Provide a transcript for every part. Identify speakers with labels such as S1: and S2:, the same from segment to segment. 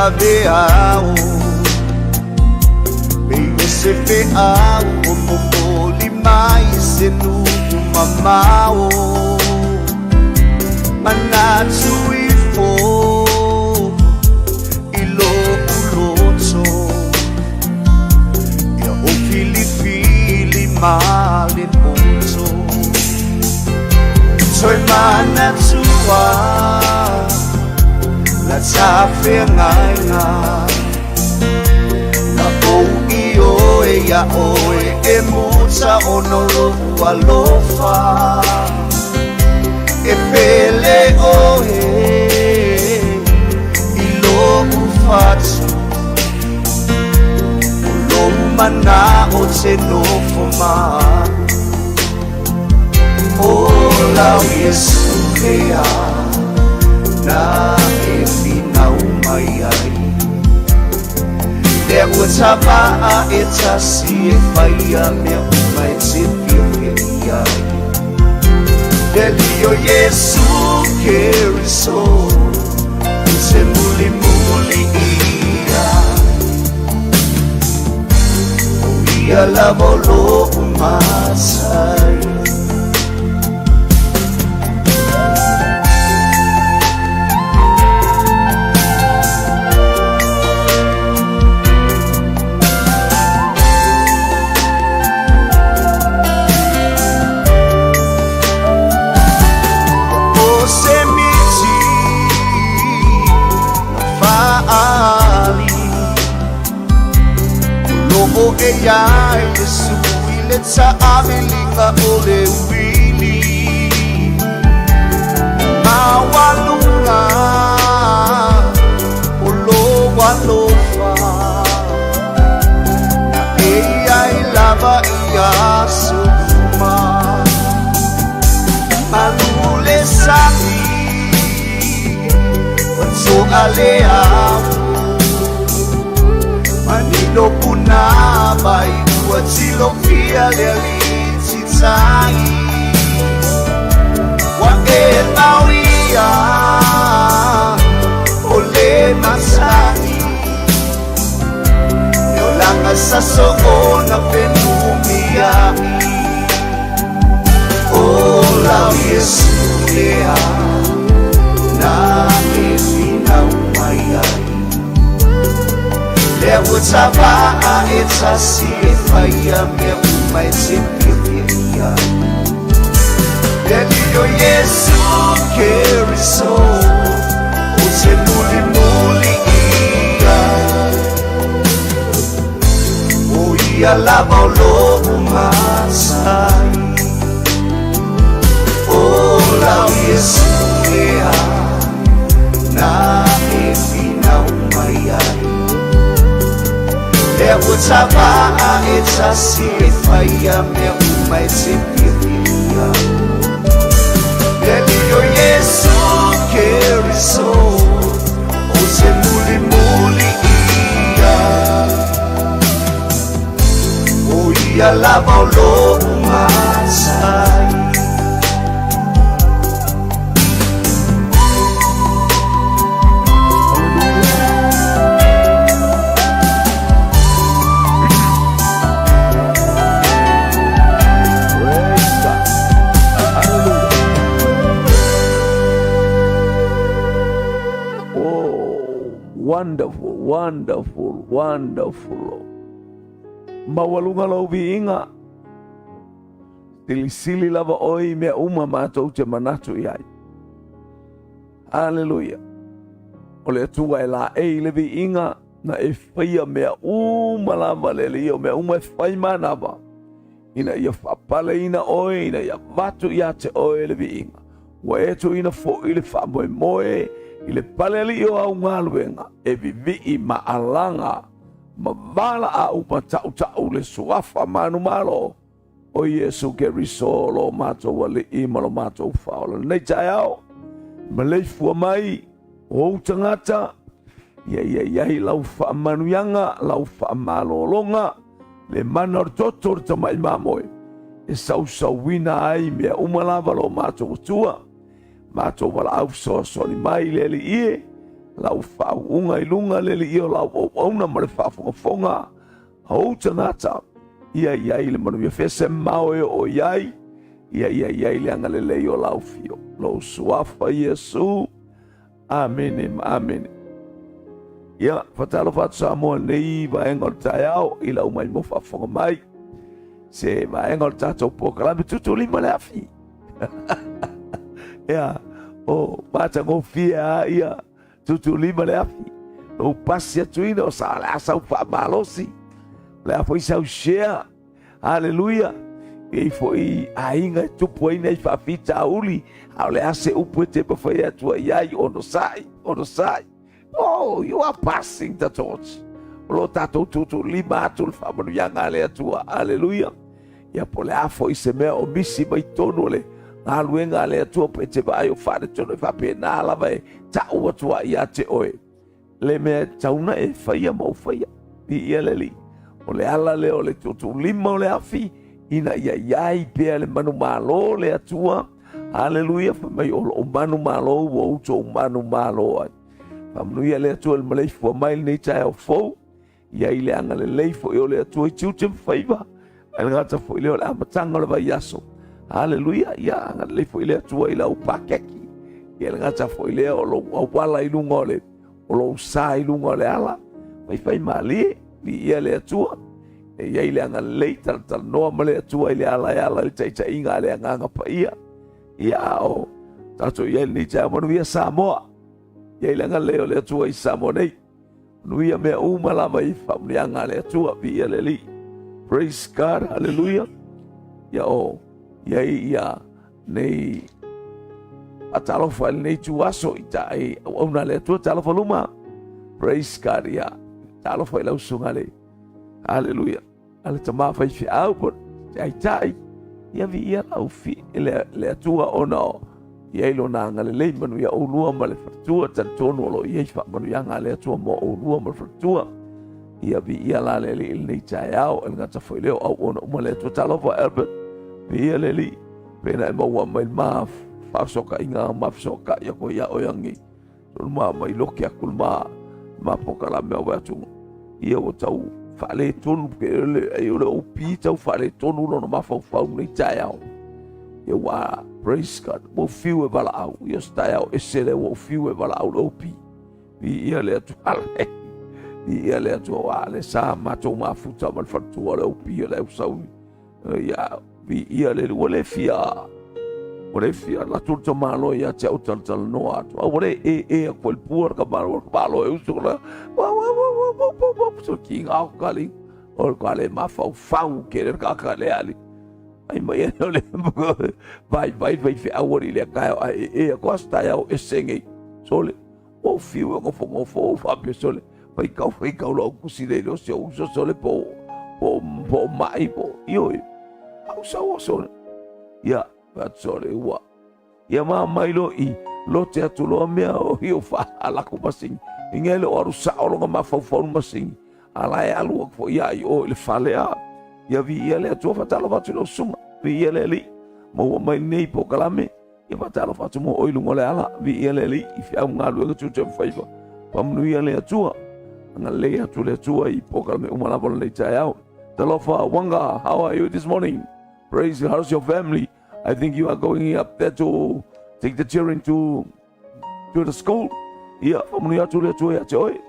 S1: veao Pei se veao o popoli mai se nu mamao Manatsu I fo ilo uloto Ya o fili male ponto Soy manatua La tafe ngaina Na o io e ya oe e muta ono alofa E pele oe ilo ufatu Ulo mana o te no foma O lau Yesu kea Na e fina umai ai There was a bar it's a sea fire me umai te pia ai Delio Yesu keriso Se muli muli ia O ia la volo umasai O ella Yesu iletsa amelinga ole wili Mawalunga Ulo walofa Na ella ilava iya sufuma Malule sami Watso alea Manino punaba Iwatilo via le alitzitai Wa elmawia Ole masani Neolanga saso ona penumia Ola Yesu lea Na efina umayai There was a bar, it's a sea fire, me umai te pia Delio Yesu keriso O se muli muli ia O ia la volo umasai O la Yesu lea Na efina umai ai There was a bar, it's a sea fire, me umai te pia Delio Yesu keriso O se muli muli ia O ia la volo umasai
S2: Wonderful, wonderful, wonderful. Mawalunga lau viinga. Tilisili lava oi mea uma mātou te manatu iai. Hallelujah. Ole atua e la le viinga na e whaia mea uma lava lele o mea uma e whai manava. Ina ia whapale ina oi, ina ia vatu ia te oi le viinga. Wa etu ina fo ili whamoe moe, ile paleli o au ngaluenga e vivi maalanga ma vala a upa tau le suafa manu malo o Yesu ke risolo mato wale imalo mato faula nei tai au ma le fua mai o tangata ia lau fa manu yanga lau fa malo longa le manor totor tamai mamoe e sau wina ai mea umalava lo mato tua Mato wala au so ni mai le ie lau whauunga I lunga le li o lau auna ma le whaafonga hau tangata ia iai le manuia fese maoe o iai ia le anga le lei o lau fio lo suafa Yesu amen amen ia fatalo fatu sa mo nei vaenga o taiao I lau mai mo whaafonga mai se vaenga o tatou pokalame Tuutuulima Le Afi ia o mata ngofia ia Tuutuulima Le Afi o pasi atuina o sa le asa u whaamalosi le a foi sau share haleluia e foi ainga tupu ai nei whaafita uli au le ase upu te pawhai atua iai ono sai oh you are passing the torch lo tatou Tuutuulima atu le whaamanuianga le atua haleluia ia po le a foi se mea o misi mai tonu le ngaluenga le atua pe te vai o whare tono I whapena lava e tau atua ia te oe le mea tauna e whaia mau whaia ia le li o le ala le o le Tuutuulima o Le Afi ina ia iai pea le manu malo le atua haleluia mai o manu malo o uto manu malo ai whamnuia le atua le maleifu a mail nei tae o fau ia I le anga le leifo o le atua I 𝚟𝚑𝚎𝚑𝚝 le ngata fo I le o le amatanga le vai aso haleluia ia anga le leifo I le atua I lau pakeki ia le ngata fo I le o lo wala I lunga o le o lo sa I lunga o le ala mai fai mali ia le atua ia I le anga lei tal noa ma le atua I le ala le taita inga le anga pa ia o tato ia ni ta manu ia Samoa ia I le anga leo le atua I Samoa nei nuia mea uma lava I whamnianga le atua ia le li praise God hallelujah ia nei atalofa nei tuaso I tai ona le atua talofa luma praise God ia talofa I lau sunga le hallelujah ale tama fai fi au por tai ia vi ia lau fi le atua ona ia ilo na ngale le manu ia olua ma le fatua tantonu lo ia fa manu ia ngale atua mo olua ma fatua ia vi ia la le nei tai au el ngata foi leo au ona ma le atua talofa Albert vi ia le li pena mo wa mai ma fa soka inga ma soka ia ko ia oyangi ma mai loki akul ma pokala me wa tu ia o tau fale tonu ke le ai o pi tau fale tonu no ma fa nei tai au ia wa praise God mo fiu e bala au ia stai au esele wo fiu e bala au o pi ia le tu ale ia le tu ale sa ma to ma futa ma fatu o pi le sau ia ia le wole fia la turta malo ia te au tal no atu ore e quel puer ka malo e uso la so ki ngau kali o kale ma fau querer ka kale ali ai mai no le vai fi awori le ka e costa ia e senge sole o fiu ko fo fa sole vai ka lo kusile lo se uso sole po mai po io au so ia sole wa ia mai lo I lo te atuloa mea o hio fa ala ko masing ingele o aru sa o ma fa masing ala e alu ko ia o le falea ia vi ia le atu fa talo va lo suma vi ia le li mo mai nei po kalame ia fa talo fa mo o ilu ngole ala vi ia le li I fa ngalu ko tu faiva pa mnu ia le atu nga le atu I po kalame umala bon le taiao talofa wanga how are you this morning praise God, how's your family? I think you are going up there to take the children to the school. Ia, pamunia tu le tu ia te oi.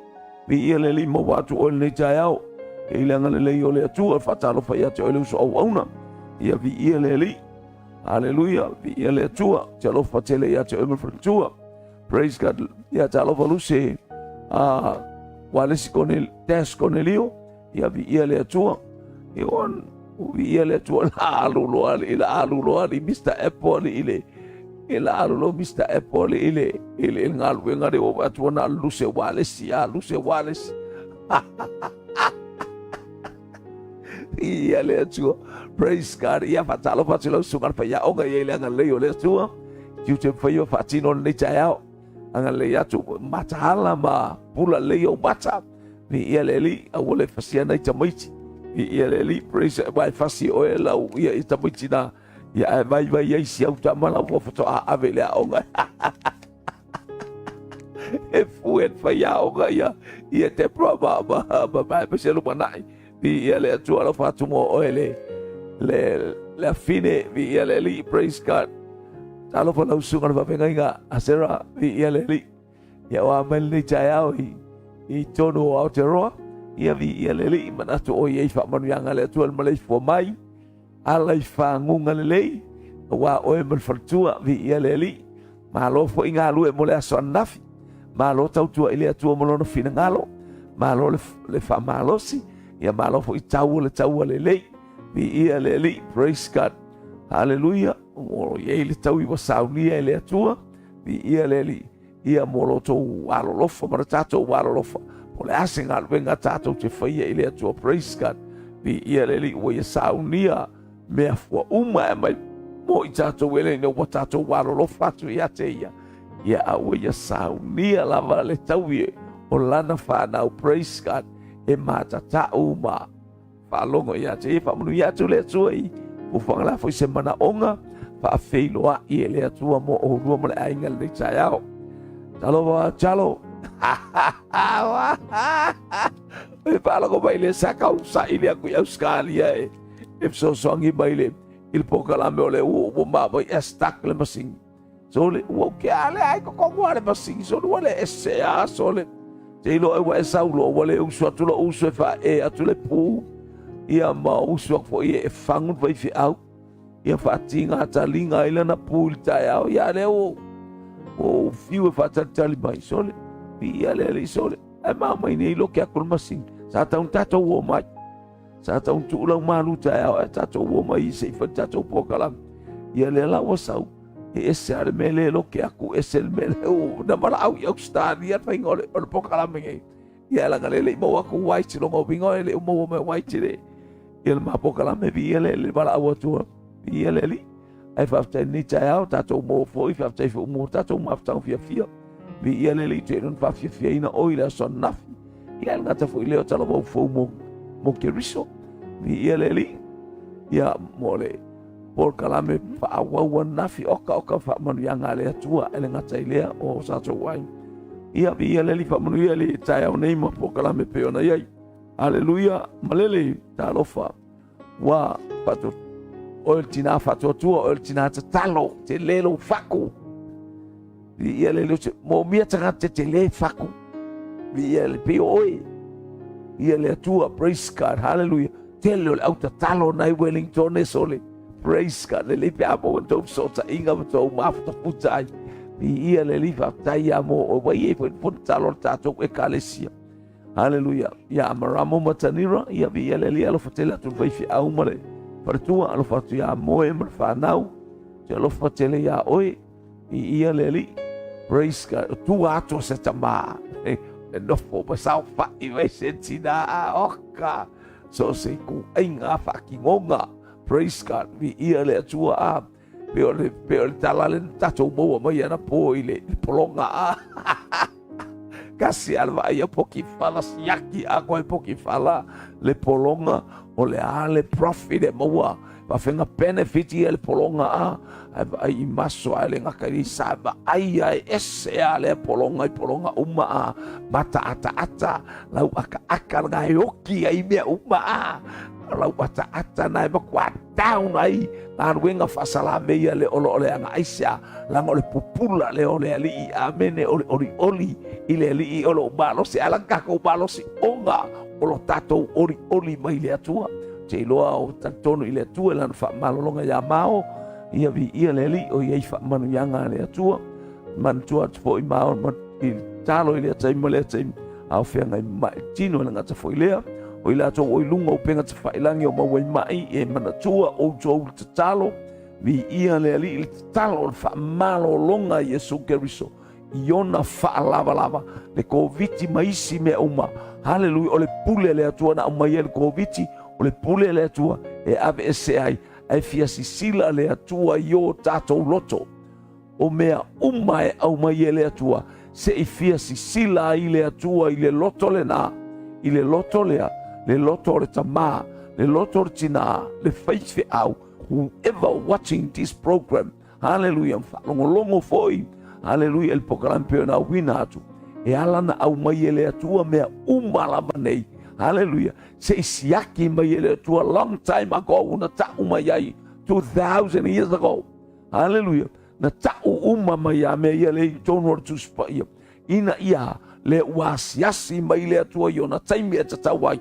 S2: Mi ia le li mo watu o le tai au. E le ngale le o le tu al fatalo fa ia te oi le so au auna. Ia vi ia le li. Hallelujah. Vi ia le tu te lo fa te le ia te oi mo tu. Praise God. Ia te lo valuse wale si konel tes konelio. Ia vi ia le tu. E on ia le tu la alu ali Mr. Apple ile ila alu Mr. Apple ile ngalu ngare o atu na luse wales ia le tu praise God ia fatalo sungar fa ya onga ile ngale le tu tu te fa yo fatino ni chao anga le ya tu matala ma pula le yo bata ni ia le li awole fasia na chamaiti ia le li praise vai fasi o ela ia ita butina ia vai ia si au ta mala po foto a avele onga e fuet faiao ga ia te prova ba se lu manai vi ia le atua lo fatu mo oele le afine vi ia le li praise God talo fa lau sunga va venga inga asera vi ia le li ia wa mel ni chaiao i tono Aotearoa ia vi ia le li manatu o ia fa manu yanga le atua malai fo mai ala i fa ngunga le lei wa oe mal fartua vi ia le li malo fo inga lu e mole aso nafi malo tautua ile atua molono fina ngalo malo le fa malosi ia malo fo i tau le lei vi ia le li praise God hallelujah o ia le tau i wasaunia ile atua vi ia le li ia molo to walo lofa mara tato walo lofa o le asinga venga tato te faia ile atua praise God vi ia le li o ia saunia mea fua uma e mai mo i tato wele ne wa tato walo lofa atu ia te ia au ia saunia lava le tau i o lana whanau praise God e matata uma whalongo ia te e whamunu ia tu le atua i ufanga la foi semana onga fa feiloa i le atua mo o rua mo le ainga le taiao talo wa talo e pala ko baile saka usa ile aku ya uskalia e so songi baile il pokala me ole u ma boy estak le masing so le o ke ale ai ko le masing so le esa so le te lo e wa saulo wale usu atulo usu fa e atule pu ia ma usu fo e fangun vai fi au ia fa tinga talinga ile na pu taiao ia le o fiu fa tali mai so le ia le so le e ma mai nei lo ke akul masing sa ta un tato o mai sa ta un tu la malu taiao e tato o mai se fa tato pokala ia le la o sau e ese ar mele lo ke aku ese mele o na mala au ia stadi ia fa ngole o pokala me ia la ngale mo aku wai ti lo mo bingo ele mo me wai ti le il ma pokala me vi ele bala o tu vi ele ai fa ta ni taiao tato mo fo i fa ta fo mo tato mo fa fia vi ele te non fa fia ina oila son nafi ia ngata fo ile o talo mo fo mo ke riso vi ele ia mole por kalame fa wa nafi oka fa manu yanga le atua ele ngata ile o sato wai ia vi ele fa manu ile taiao nei mo por kalame pe ona ia haleluya malele talofa wa patu o tina fatu tua o tina talo te lelo faku vi ele mo mia tanga te le faku vi ele pe oi ele tua praise God hallelujah telo au talo nai Wellington e sole praise God le pe abo to sota inga to mafta putai vi ele li fa tai amo o vai e pon talo tato e kalesia hallelujah ya maramo matanira ya vi ele li alo fatela tu vai fi au mare partua alo fatu ya moe mar fa nau te alo fatele ya oi i ele li praise God tu ato se tama e no fo pasau fa i vai sentina oka so se ku inga fa kingonga praise God vi ele atua a pe o talalen tato mo mai ana po ile polonga kasi alva ia poki fala siaki ako e poki fala le polonga o le ale profit e moa pa fenga benefit e le polonga ai maso ale ngakari saba ai ese ale polonga i polonga uma mata ata lau aka ngai oki ai mea uma lau ata nai makwa down ai na wenga fasala meia le olo le anga aisia la mo le popula le ole ali amene oli ile ali olo balo se alanga ko balo si onga olo tato oli mai le atua te loa o tantono ile atua lan fa malolonga ya mao ia vi ia le ali o ia fa manu yanga le atua man tua fo i mao man il talo ile tai mo le tai au fenga mai tino nga ta fo ile o ila to o lunga o penga te whailangi o mawai mai e manatua o tōu te talo vi ia le ali il talo o whamalo longa Yesu Keriso i ona whaalava le koviti maisi me uma hallelujah o le pule le atua na umai le koviti o le pule le atua e ave ese ai fia sisila le atua i o tātou loto o mea uma e au mai le atua se i fia sisila i le atua i le loto le na i le loto lea le loto le tama, le loto le tina, le faith au, whoever watching this program, hallelujah, longo foi, hallelujah, el pokalampio na winatu, e ala na au mai ele atua mea lava nei. Hallelujah. Se isiaki mai ele atua long time ago, una ta'u mai ai 2,000 years ago. Hallelujah. Na ta'u mai a mea ia le tonu ora tuspa ia. Ina ia le wasiasi mai le atua i ona taimi e tatau ai.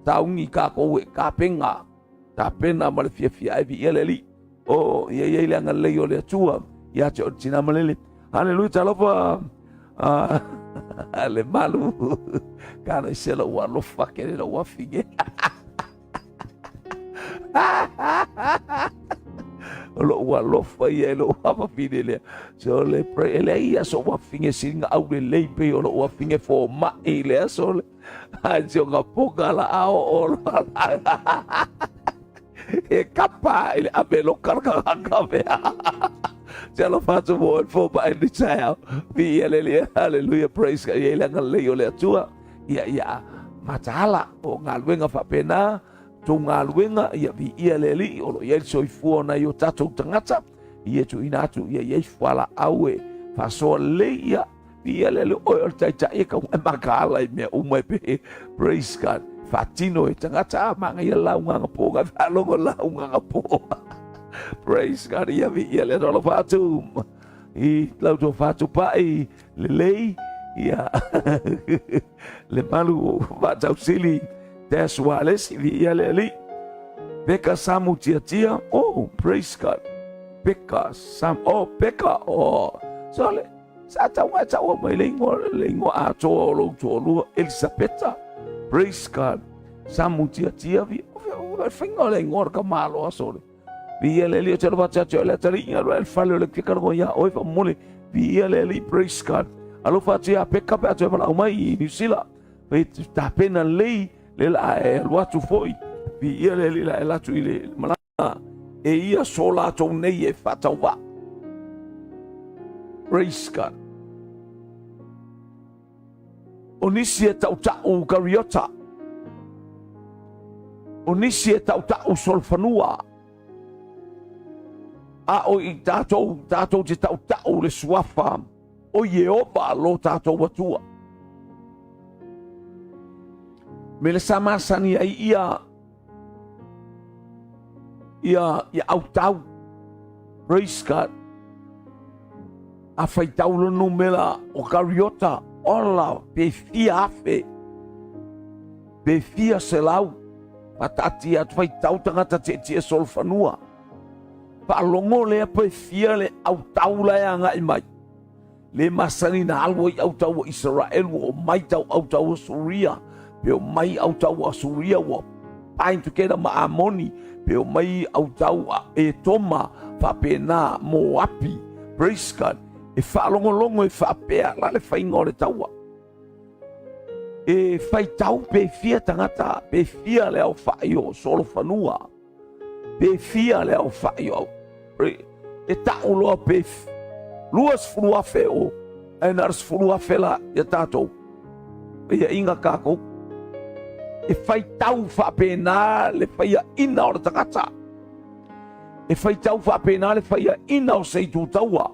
S2: Taungi ka koe ka penga. Ta pena ma le fia e vi ia le li. O ia ia le anga le o le atua. Ia te o tina malele. Hallelujah. Talofa le malu. Kana se la ua lofa kere la ua finge. Lo ua lofa ia lo ua fine le. So le pray ele ia so ua finge singa au le leipe o lo ua finge fo ma i le so le. Anjo nga poka la ao o e kapa ele abelo karka vea. Tell fatu mo fo ba ni chao. Vi ele hallelujah praise God. Ele nga le o le atua. Ia matala o ngaluenga fa pena to ngaluenga ia vi ia le li o lo ia soifua na yo tatou tangata ia tu inatu ia fala awe fa so le ia vi ia le o tai ka makala me umai pe praise God. Fatino e tangata manga ia launga po ga falongo launga po. Praise God. Ia vi ia le do fatu i lauto fatu pai le lei ia le malu vatau sili that's why let's ia le li peka samu tia oh praise God peka sam oh peka oh so le sa tau mai le ngo a to lo Elisabetta praise God samu tia vi fingo le ngor ka malo asole vi ele li te va chacho le taringa le falo le que cargo ya oi fa mole vi ele li praise God alo fa tia peka pe atu fa mai ni sila pe ta pena lei le la e watu foi vi ele li la tu ile mala e ia sola to nei e fa ta va praise God onisi ta u kariota onisi ta solfanua a o i tatou te tau le suafa o Yehova lo tatou atua. Me le samasani ai ia au tau. Praise God. A fai tau lono mela o kariota ola pe fia afe. Pe fia se lau. Patati at fai tau tangata te solfanua. Palongo le pe fia le au tau la anga i mai. Le masani na alwo i au tau Israel o mai tau au tau Suria. Pe o mai au tau Suria o pain tukeda ma Amoni. Pe o mai au tau e toma fa pena Moapi. Praise God. E falongo longo e fa pea la le fai ngore taua. E fai tau pe fia tangata. Pe fia le au fai o solo fanua. Pe fia le au fai o e tau loa pe luas fulua fe o e nars fulua fe la e tatou e inga kako e fai tau fa pena le fai a ina o tangata e fai tau fa pena le fai a ina o sei tu taua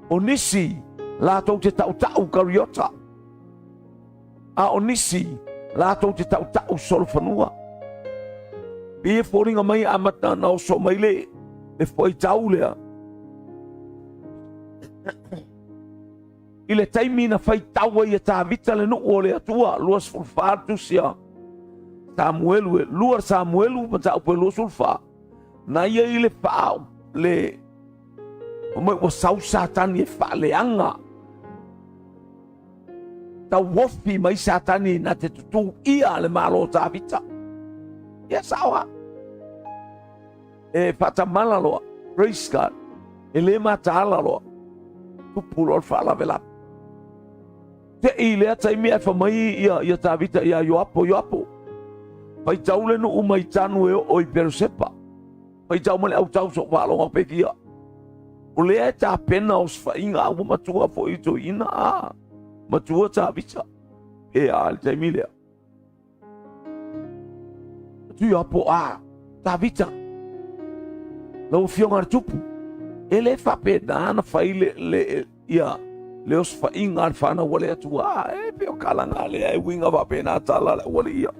S2: o nisi la tau te tau kariota a o nisi la tau te tau solfanua e foringa mai amata na o so mai le e foi tau lea. I le taimi na fai tau ai e tā vita le no o le atua, luas fulfātu sia. Samuelu e, luar Samuelu pa tau pe luas fulfā. Na ia i le whāo, le, o mai o sau satani e wha le anga. Tau wofi mai satani na te tutu ia le malo tā vita. Ia sawa. E patamala loa, praise God. E le matala loa. Tupulo al fala vela. Te i lea taimi e whamai ia tawita ia yoapo. Pai taule no umai tanu e oi perusepa. Pai tau male au tau so walo pe kia. O lea ta pena os whainga au matua fo ito ina. Matua tawita. E a le taimi lea. Tu yoapo tawita. Lau fionga tupu. Ele fa pena na fai le Leos fa inga fana wale atua pe o kalanga le ai winga va pena tala le wale ia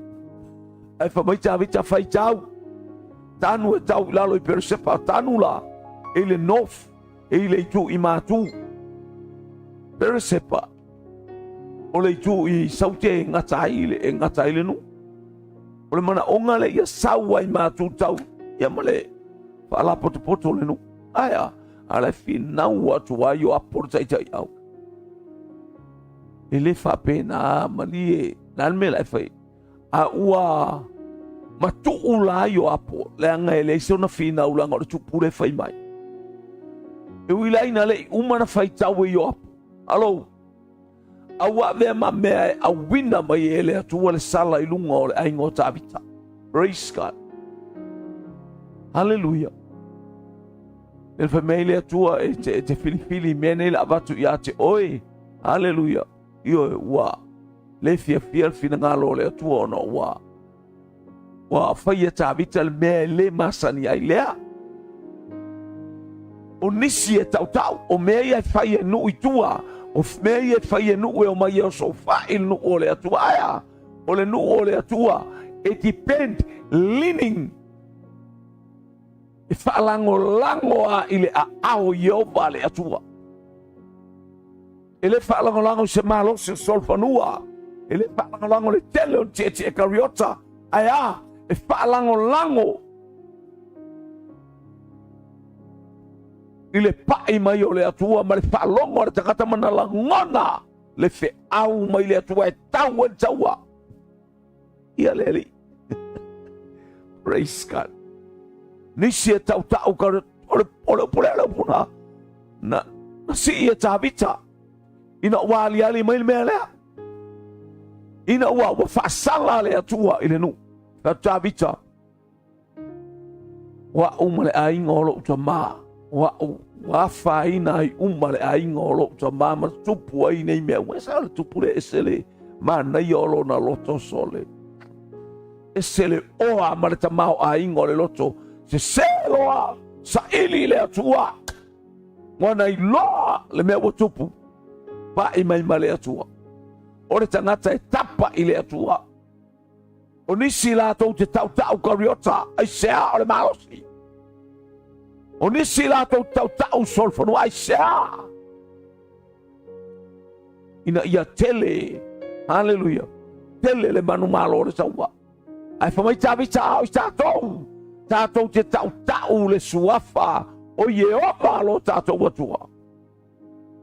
S2: ai fa mai vita fai tau tanu e tau lalo i persepa tanu la ele nof ele tu i matu persepa o le tu i saute ngata ile nu o le mana onga le ia saua i matu tau ia male fa la poto le nu aya ala finau atu ai o aporta i au ele fa pena malie nan me la fai a ua matu ula yo apo le anga ele se na fina ula ngor tu pure fai mai e wila ina le uma na fai tau yo apo alo a wa ve ma me a wina mai ele atu le sala ilunga o le ai ngota habita praise God hallelujah el família tua te filifili mene la vatu ya te oi hallelujah io wa le fia fina ngalo le tua no wa fai ta vital me le masani ai lea o nisi e tau o me ia fai no itua o me ia fai no o mai o so fai no o le tua ia o le no o le tua it depend leaning e lango a ile a ao yo vale atua ele lango se malo se solfanua ele lango le tele te 𝚟𝚑𝚑𝚗𝚑𝚑 aya e lango ile pai mai o le atua ma le longo le takata mana langona le fe au mai le atua e tau e taua ia leli praise God nisi e tau ka ole puna na si e tabita ina wali ali mai me lea ina wa fasala le atua ile nu ka tabita wa umale ai ngolo tama wa faina ai umale ai ngolo tama ma tupu ai nei me wa sa tupu le esele ma na yolo na loto sole esele o amale tama ai ngole loto se seloa sa ili le atua wana iloa le mea watupu pa i mai atua o le tangata e tapa i le atua o nisi la tau te tau kariota ai sea o le malosi o nisi la tau solfano ai sea ina ia tele hallelujah tele le manu malo le saua ai fa mai tavi tau i tatou te tau le suafa o Yehova lo tatou atua.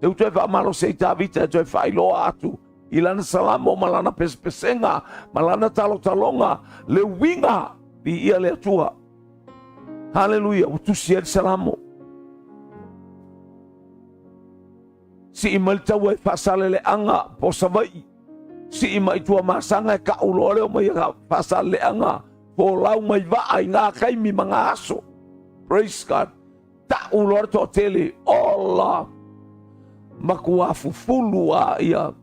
S2: Te utu e wha malo se i tawita e toi whailoa atu. I lana salamo malana pespesenga, malana talonga, le winga di ia le atua. Hallelujah, utusi e salamo. Si i maltau e whasale le anga po savai. Si i maitua masanga e ka ulore o mai whasale le anga. Po lau mai waa i ngā kaimi mga aso. Praise God. Ta ulor to tele. Ola. Makua fufulu a ia.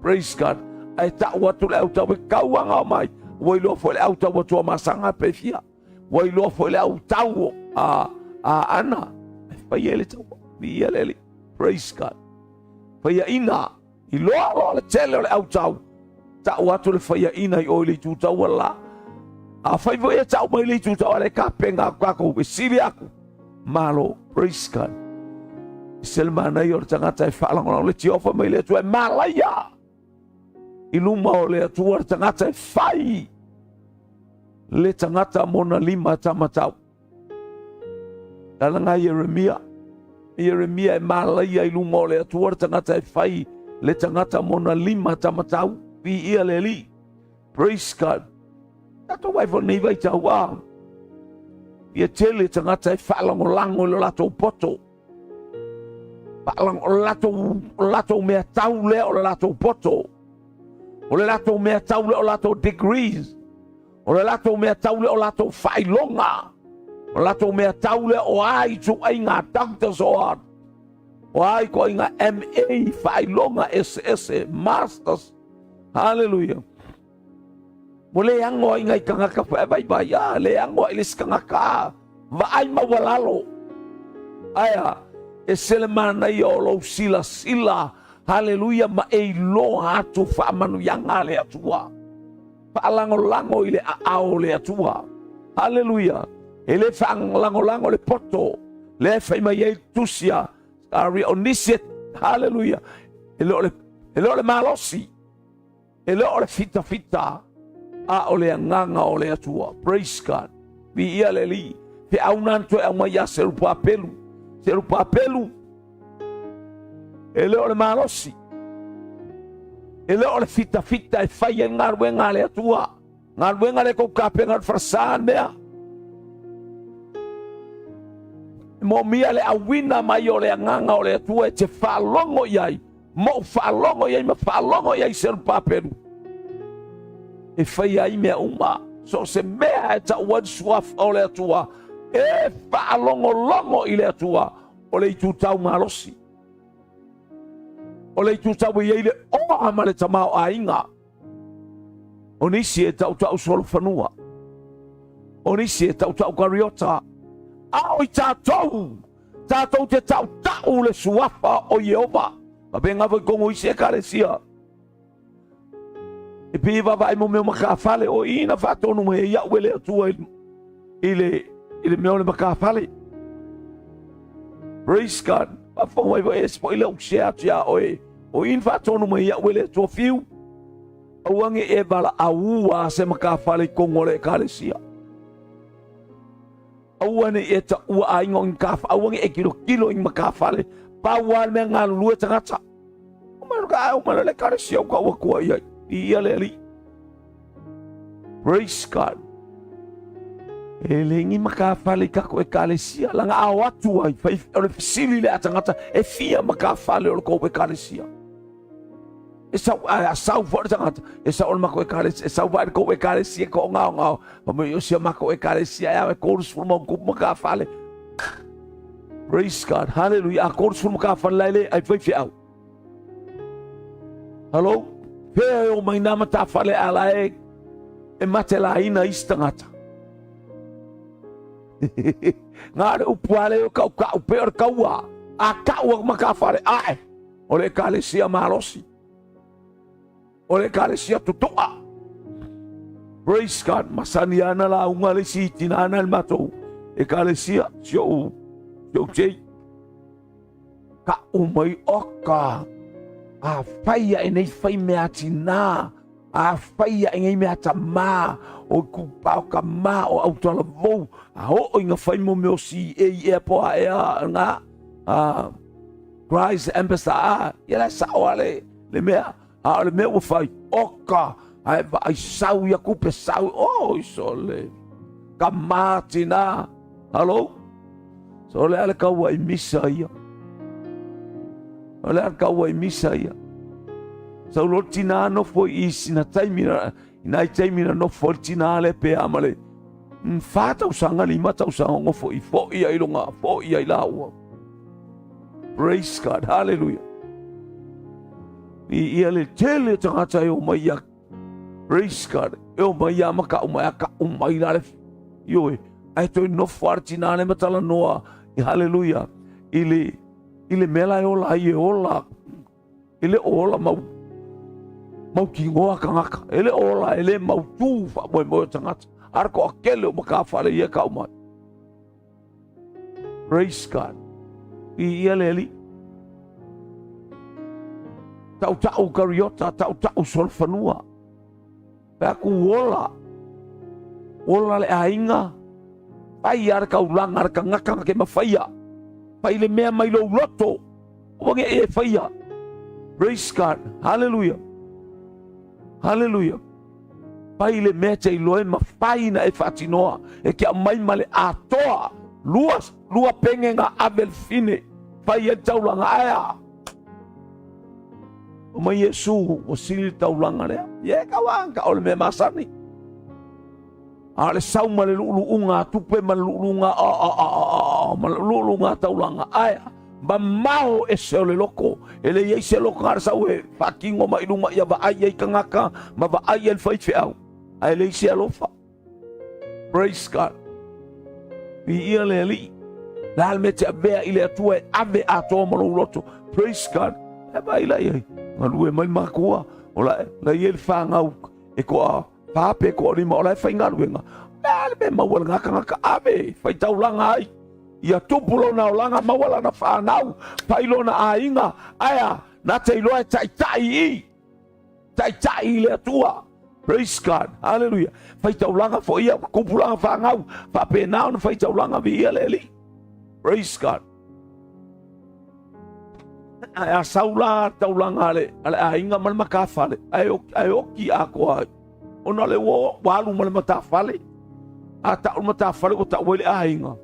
S2: Praise God. Ai ta watu le auta we kauanga mai. Wai lo fo le auta watu masanga pefia. Wai lo fo le auta a ana. Pai ele tau. Bi ele. Praise God. Pai ina. I lo le tele le auta. Ta watu le fai ina i oile tu tau wala. A fai vo e tau mai le tu tau ale ka penga kako be sili aku. Malo, praise God. Selmana i or tangata e whaalangona le tiofa mai le tu e malaya. I luma o le atu ar tangata e whai. Le tangata mona lima tamatau. Talanga Yeremia. Yeremia e malaya i luma o le atu ar tangata e whai. Le tangata mona lima tamatau. Vi ia le li. Praise God. Tato wai fo nei vai tau wā. Ia tele tangata e whaalango lango le lato poto. Whaalango lato mea tau le o le lato poto. O le lato mea tau le o lato degrees. O le lato mea tau le o lato whailonga. O lato mea tau le o ai tu ai ngā doctors o art. O ai ko ai ngā MA whailonga SS Masters. Hallelujah. Mo le ango ai ngai kangaka fa bai ya le ango ai lis kangaka va ai mawalalo aya e selemana yo lo sila Haleluia, ma e lo atu whaamanu yanga le atua. Whaalango i le ao le atua. Haleluia. E le whaalango le poto. Le whaima iei tusia. Ari oniset. Haleluia. E lo le malosi. E lo le fita. A o le anganga o le atua. Praise God. Vi ia le li. Te au nanto e au mai a serupa apelu. Serupa apelu. E le o le malosi. E le o le fita e whaia ngaruenga le atua. Ngaruenga le kou kape ngar frasaan mea. Mo mia le awina mai o le anganga o le atua e te whaalongo iai. Mo whaalongo iai ma whaalongo iai serupa apelu. E whaia i mea uma. So se mea e ta uan suaf o le atua. E whaalongo i le atua. O le itu tau malosi. O le itu tau i eile o amale tamau a inga. O nisi e tau solo whanua. O nisi e tau kariota. Ao i tātou. Tātou te tau le suafa o Yehova. A benga voi kongo isi e karesia. E piva vai mo meo makawhale o ina whatonu me ia wele atua ile meo le makawhale. Praise God. Whawhai wa espo ile uksea tia oe. O in whatonu me ia wele atua fiu. Auange e bala aua se makawhale kongo le karesia. Auane e ta ua aingo in kafa. Auange e kilo in makawhale. Pawan me ngā lue tangata. Umano le karesia uka ua kua iai. Ia le ali. Praise God. E lengi makawhale kako e kalesia. Langa au atu ai. O le fisili le atangata. E fia makawhale o le kou e kalesia. E sau fwore tangata. E sau o mako e kalesia. E sau vai kou e kalesia ko ngao. Pamo i osia mako e kalesia. Ea e kōrus fulma kupu makawhale. Praise God. Hallelujah. A kōrus fulma makawhale laile. Ai whaifi au. Hello? Pea o mai nama ta whale ala e mate la ina istangata. Ngare upuale o kau peo kaua. A kaua maka whale ae. O le kalesia malosi. O le kalesia tutua. Praise God. Masani ana la unga le si tinana le matou. E kalesia sio tei. Ka umai oka. A whaia e nei whai mea tina. A whaia e nei mea ta mā. O kupau ka mā o autala vau. A ho inga whai mo meo si e poa ngā. Christ Ambassador. Ia sa o le mea. A le mea ua whai. Oka. Ai sau ia kupe sau. Oh, isole. Ka mā tina. Hello? So le ale kaua i misa ia. Ole ar kaua i misa ia. Sau lo tina no fo i sina taimina. Inai taimina no fo tina le pe amale. Fata usanga lima ta usanga ngofo i fo i ailonga. Fo i ailaua. Praise God. Hallelujah. I ia le tele tangata e o mai ia. Praise God. E o mai ia maka o mai aka o mai la le. Ioe. Ai toi no fo ar tina le matala noa. Hallelujah. Ile mela e ola ai e ola. Ile ola mau kingoa kangaka. Ile ola ele mau tufa moe tangata. Arko akele o makawhale ia ka umai. Praise God. I ia le ali. Tau kariota, tau solfanua. Peaku ola. Ola le ainga. Pai arka ulanga arka ngaka ke mawhaia. Pai le mea mai lo loto. Wange e whaia. Praise God. Hallelujah. Hallelujah. Pai le mea te iloe ma whaina e whatinoa. E kia mai male atoa. Lua penge nga avel fine. Pai e taulanga aia. O mai Yesu o sili taulanga lea. Ye kawanga o le mea masani. A le sau ma le luunga tupe ma le luunga ma le luunga taulanga aia. Ma mau e se o le loko. E le iei se loko ngara sau e whakingo ma ilunga ia wa ai ei kangaka ma wa ai el whai whiau. A le isi alofa. Praise God. I ia le li. La al me te avea i le atua e ave atoa ma lo loto. Praise God. Vai la ye ngalue mai makua la ye fangau e ko pape ko ni mo la fainga luenga ale be mawala ngaka ave fai taulanga ai ia tupulo na olanga mawala na whanau pailo na ainga aya na te iloa tai le atua. Praise God, hallelujah. Fai taulanga fo ia kupulanga whangau whapenao na fai taulanga vi ia le li. Praise God. Aya saula taulanga ale ainga mal makafale ai oki ako ai ona le walu mal matafale ata matafale o ta wele ainga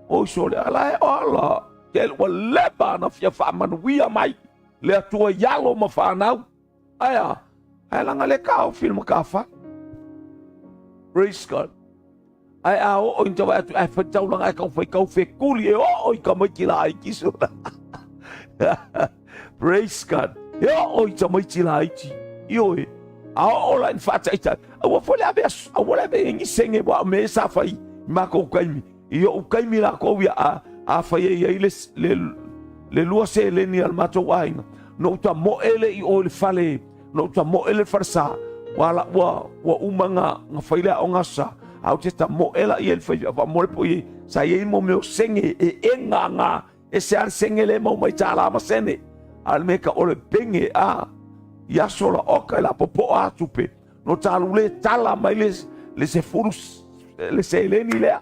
S2: o sole ala ala kel wala na fia fa manuia mai le atua yalo ma fanau aya langa le ka film kafa. Praise God. Ai o inta wa ai fa taulanga ai ka fe kuli o ka mai kila ai kiso. Praise God. Yo oi tamai tila iti. Yo e. A ola in fata ita. Awa fole ave awole be ngi senge wa me sa fai. Mako kaimi. Yo kaimi la ko wi a fai e le lua se le ni al mato waina. No ta mo ele I o le fale. No ta mo ele farsa. Wala wa umanga nga fai la ongasa. Au te ta mo ela I el fai va mo po ye. Sa ye mo me senge e enga e se ar senge le mo mai tala ma sene. Al meka ole penge ya sola oka la popo tupe no talu le tala mai le se furus le se leni le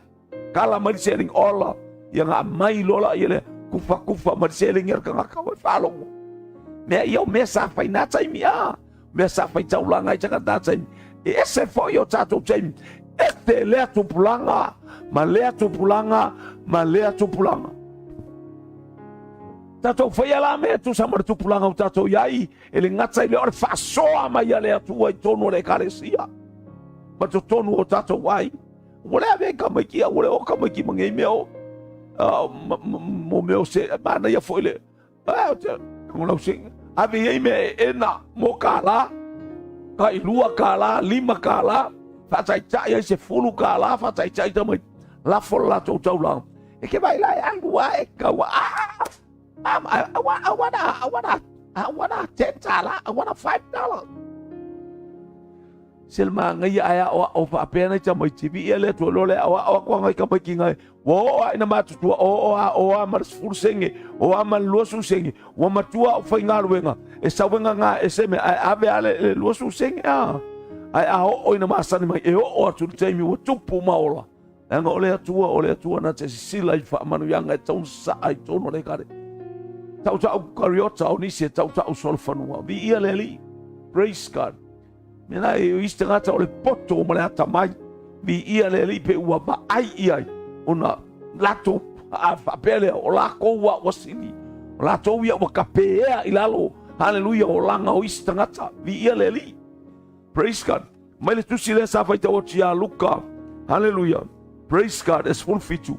S2: kala mai se ring ola yang mai lola ile kufa mai se ring ka ka falo me yo me sa fai na tai mia me sa fai taulanga I taka tai e ese foi o tato tem este le tu pulanga ma le tu pulanga tato fai ala me tu samar tu pulanga o tato yai ele ngata ile or fasoa mai ale tu ai tonu le karesia ma tu tonu o tato wai wole ave ka mai kia wole o ka mai ki mangai meo mo meo se bana ya foi le ngolo se ave ye me ena mo kala ka ilua kala lima kala fa tai tai se fulu kala fa tai tai tamai la folla to taulang e ke vai la angua e ka wa I want $10. I want $5. Selma ngai aya o fa pena cha mai tibi ele to lole o ko ngai ka paki ngai wo ina matu tu o mar fursenge o mal losu senge wo matua o fa ngalwenga e sawenga nga e seme ave ale losu senge ai o ina masani mai e o tu temi wo tupu maola nga ole atua na te sila I fa manu yanga tau sa ai tono le kare tau kariota o nisi tau solfanua vi ia leli. Praise God. Mena e istangata o le poto o male ata mai vi ia leli pe ua ba ai ia ona lato a fapele o la koua o sini o lato ia o kapea I lalo hallelujah o langa o istangata vi ia leli. Praise God. Mai le tusi le sa faita o tia Luka hallelujah. Praise God. Es fulfitu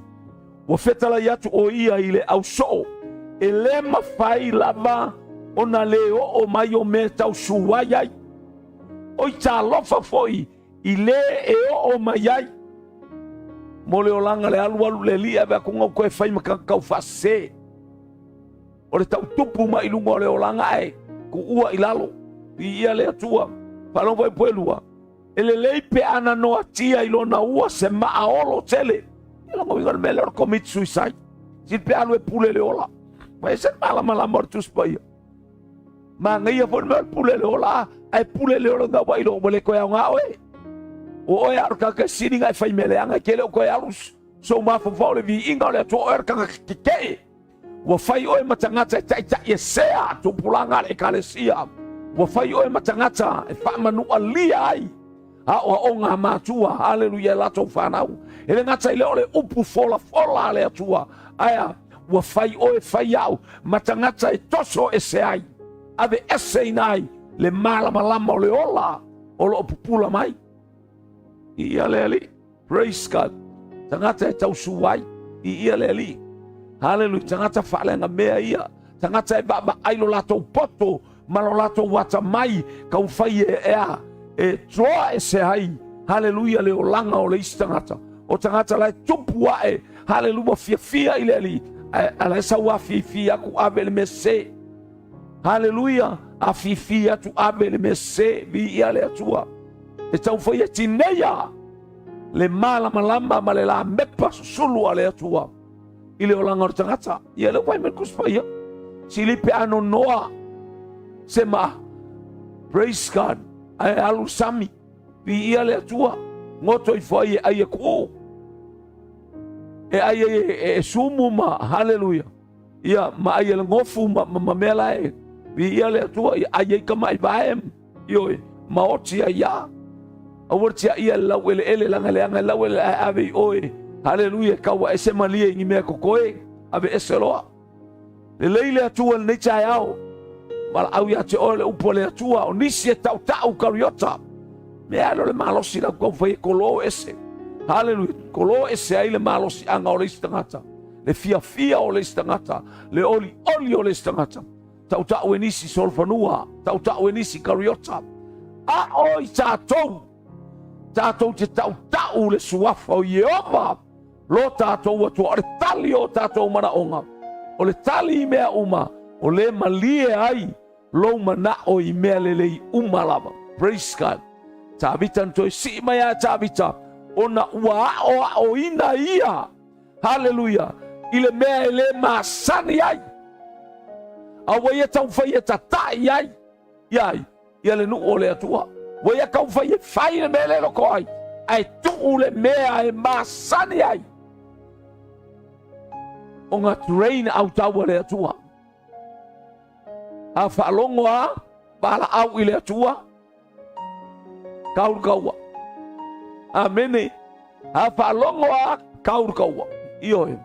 S2: o fetala yatu o ia ile au so ele mafai lava ona le o mai o me tau suwai o ta lofa foi ile e o mai ai mo le olanga le alu le lia ba ko ko e fai maka ka fase o le tau tupu mai lungo le olanga ai ku ua ilalo ia le atua palon vai puelua ele leipe ana no atia ilona ua se maolo tele ilo mo ngal melhor commit suicide si pe alu e pule le ola. Mas é mala mortus pai. Mangai foi mal pule le ola, ai pule le ola da vai lo mole ko ya nga oi. O oi ar ka sini ngai fai mele anga kele ko ya lus. So ma fo vole vi inga le to er ka ke. Wo fai oi matangata tai tai sea to pulanga le kalesia. Wo fai oi matangata e fa manu alia ai. O onga matua, hallelujah la to fanau. Ele ngata ile ole upu fola le atua. Aya wa fai o e fai au matangata e toso e se ai ave ese inai le malama o le ola o lo pupula mai ia leli. Praise God. Tangata e tau suai ia leli hallelujah. Tangata falenga mea ia tangata e baba ai lo lato poto malo lato wata mai kau fai e troa e se ai hallelujah le olanga o le istangata o tangata lai tupua e hallelujah fia ile ali ala sa wa fi aku ave le mese Haleluia. A fifi atu ave le mese vi ia le atua. E tau whaia tineia. Le malama ma le la mepa sulu a le atua. I le olanga o tangata. Ia le wai me kuspaia. Silipe ano noa. Sema. Praise God. Ai alu sami. Vi ia le atua. Ngoto I whai e ai e kū. E ai e sumu ma. Haleluia. Ia ma ai e ngofu ma mela e. Vi ia le atua. Ai e kama I vaem. Ioi. Ma oti a ia. Awartia ia lau ele langa leanga lau ele ave oe. Haleluia. Kawa ese malia ingi mea kokoe. Ave ese loa. Le leile atua le neitai au. Mala au ia te ole upo le atua. O nisi e tau kariota. Mea lo le malosi la kau fai kolo ese. Haleluia. Kolo ese ai le malosi anga o le istangata. Le fia o le istangata. Le oli o le istangata. Tau e nisi solfanua. Tau e nisi kariota. A oi tātou. Tātou te tau le suafa o Yehova. Lo tātou atua. O le tali o tātou manaonga. O le tali I mea uma. O le malie ai. Lo mana o I mea lelei uma lava. Praise God. Tāvita ntoi si maya tāvita. Ona ua o ina ia. Hallelujah. I le mea ele masani ai. Awa ia tau whai e tatai ai. Iai. Ia le nu o le atua. Wa ia kau whai e whai le mea le loko ai. Ai tuu le mea e masani ai. O ngā train au taua le atua. A whaalongo a. Pala au I le atua. Kaur kaua. Amene. A whaalongo a. Kaur kaua. Ioi.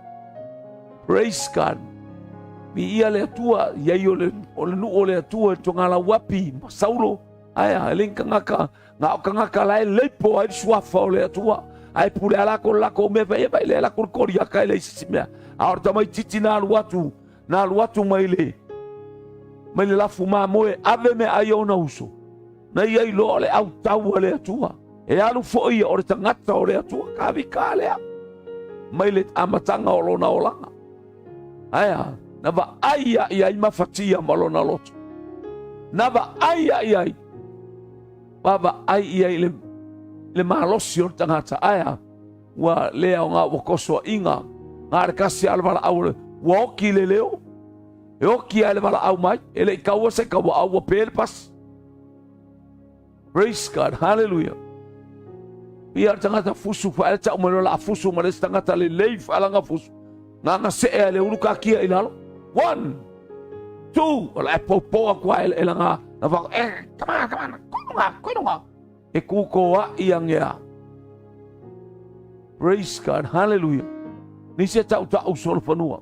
S2: Praise God. Mi ia le atua. Iai o le nu o le atua. Tongala wapi. Saulo. Aya. Eleng kangaka. Ngā kangaka lai leipo. Ai suafa o le atua. Ai pule lako me vai vai le lako koria kai le sisimea. Aor tamai titi na luatu mai le lafu ma moe ave me ai ona uso. Na ia lo le au tau le atua. E alu foi o le tangata o le atua ka vika le. Mai le amatanga o lona olanga. Aya, na va aia ia I mafatia malona loto. Na va aia ia. Baba ai ia le malosi o tangata aya wa lea o ngā wakosoa inga ngā rekasi alwala au wa oki le leo e oki alwala au mai ele I kaua se kaua au wa pēle pas. Praise God. Hallelujah. Ia tangata fusu fa ele tau mano la fusu ma les tangata le leif alanga fusu ngā se e le uruka kia I lalo 1 2 o la popoa kwa ele ngā na wak kama koinunga e kukoa iang ea. Praise God. Hallelujah. Nisi e tau solfanua.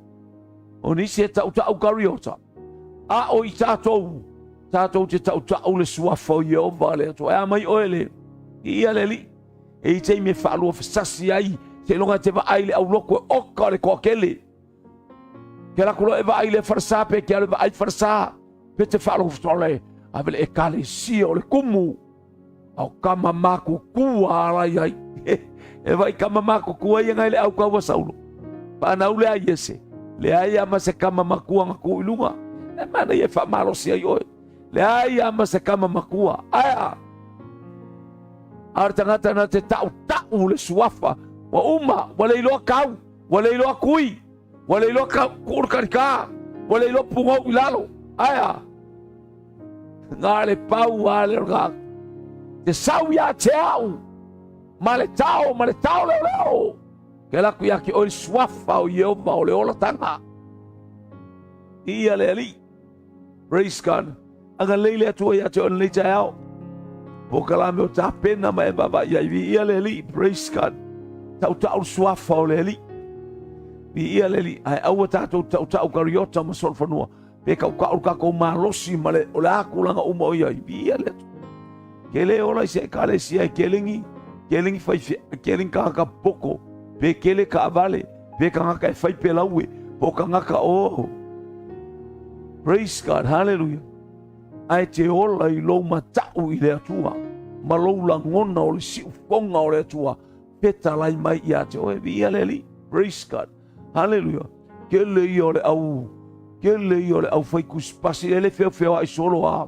S2: O nisi e tau kariota. A o I tātou. Tātou te tau le suafa o Yehova le ato. Ea mai oele. I ia le li. E I te me whaalua fasasi ai. Te longa te wa ai le au loko e oka le koa kele. Ke lakulo e wa ai le farsa pe ke ale wa ai farsa. Pe te whaalua fasole. Avele e kale si o le kumu. Au kama mako kua alai ai. E vai kama mako kua ia ngai le au kaua saulo. Pana ule ai ese. Le ai ama se kama makua ngaku ilunga. E mana ia wha malosi ai oe. Le ai ama se kama makua. Aia. Artangata na te tau le suafa. Wa uma. Wa leiloa kau. Wa leiloa kui. Wa leiloa kurkarika. Wa leiloa pungau ilalo. Aia. Ngā le pau a le rgak. Te sau ia te au. Ma le tau leo. Ke laku ia ki o le suafa o Yehova o le ola tanga. Ia le ali. Praise God. Anga leile atua ia te o le tai au. Po kalame o ta pena ma e baba ia ia le ali. Praise God. Tau suafa o le ali. Ia le ali. Ai au tātou tau kariota ma solfanua. Pe kau kako malosi ma le o le akulanga uma o ia. Ia le atua. Kele ola I se kale sia kelingi fai keling ka poko pe kele ka vale pe ka ka fai pe laue po ka ngaka o. Praise God. Hallelujah. Ai te ola I lo matau I le atua ma lo langona o le si fonga o le atua peta lai mai ia te o ia le li. Praise God. Hallelujah. Kele I o le au ke le yo le au fai kuspasi ele feo ai solo a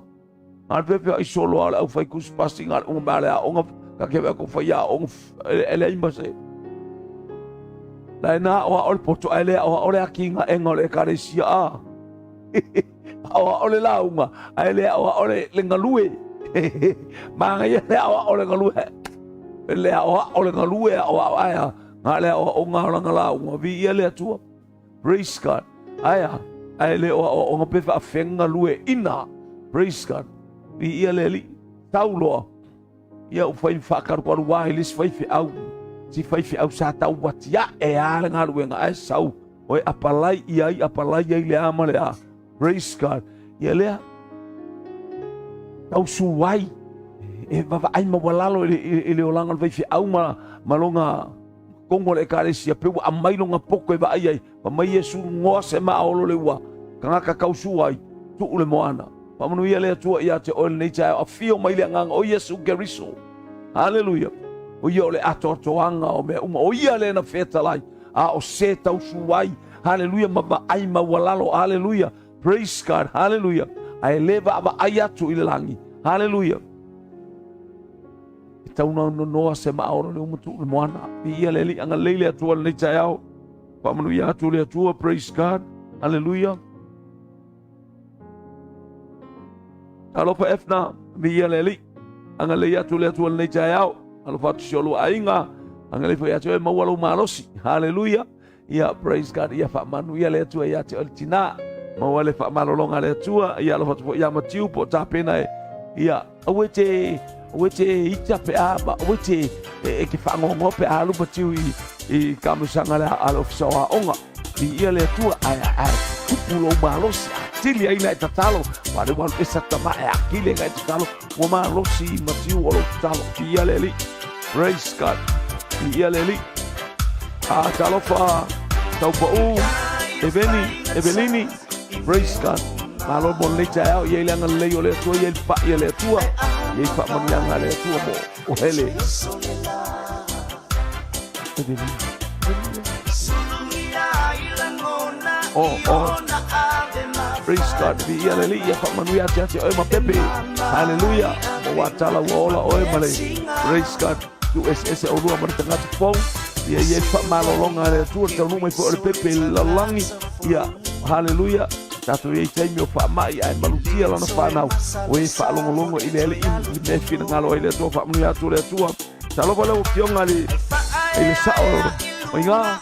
S2: al feo ai solo a au fai kuspasi ngal un male a onga ka ke ko fai a on ele imbase la na o ol poto ele o ole akinga engole karesia a o ole launga ele o ole lengalue manga ye o ole ngalue ele o ole ngalue o aya ngale o ngala launga vi ele tua praise God aya ele o ngape fa fenga lue ina praise God vi ele li taulo ia fai fa kar ko wa ilis fai fi au si fai fi au sa tau wat ya e ala ngalu nga ai sau oi apalai ai le ama le a praise God ia le au suai e va ai ma walalo ele olanga vai fi au malonga kongo le kare sia pe a mai longa poko e va ai pa mai Yesu ngo se ma olo le wa kanga ka kau suai tu le moana pa manu ia le tu ia te ol nei cha a fio mai le ngang o Yesu geriso hallelujah o ia le atotoanga o me o ia le na feta lai a o se tau suai hallelujah ma ai ma walalo hallelujah praise God hallelujah ai leva ava ai atu i le langi hallelujah tau na no se ma oro le umutu le moana ia le li anga leile atu le chao pa manu ia atu le atu praise God hallelujah alo pa efna ia le li anga le atu le atu le chao alo fa tsolo ainga anga le fa atu e mawalo malosi hallelujah ia praise God ia fa manu ia le atu ia te tina mawale fa malolonga le atu ia alo fa ia matiu po tapena ia awete ita pe aba awete ke fa ngo pe alu patiu I kamusanga le alo fsawa onga ia le atu ai kupulo malosi tili ai na tatalo wale wan pesa tama e akile ga tatalo wa malosi matiu o tatalo ia le li praise God ia le li a talo fa tau pa u evelini praise God malo bon le chao ia le ngal le yo le tua ia pa ia le tua ia pa mon nga le tua mo o hele praise God ia le li ia pa manu ia te o ma pepe hallelujah o watala wola o male praise God tu ss o lua martanga tu fo ia pa malolonga le tua tau no mai fo le pepe la langi ia hallelujah tatu ye tai mi fa mai ai malutia la no fa nau o e fa longo i le me fina ngalo ile to fa mu ya tu le tua talo vale o kionga li ile sa o inga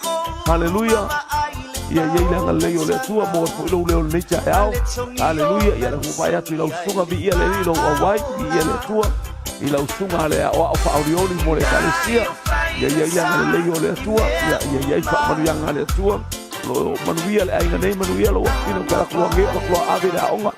S2: hallelujah ia ile nga le yo le tua mo fo le le cha au hallelujah ia le fa ya tu lo sunga vi ia le lo o wai ia le tua ila usunga le o fa aulioli mo le kalesia ia le yo le tua ia fa manu ya le tua lo manuia le ainga nei manuia lo ino kala kuange ko ave da onga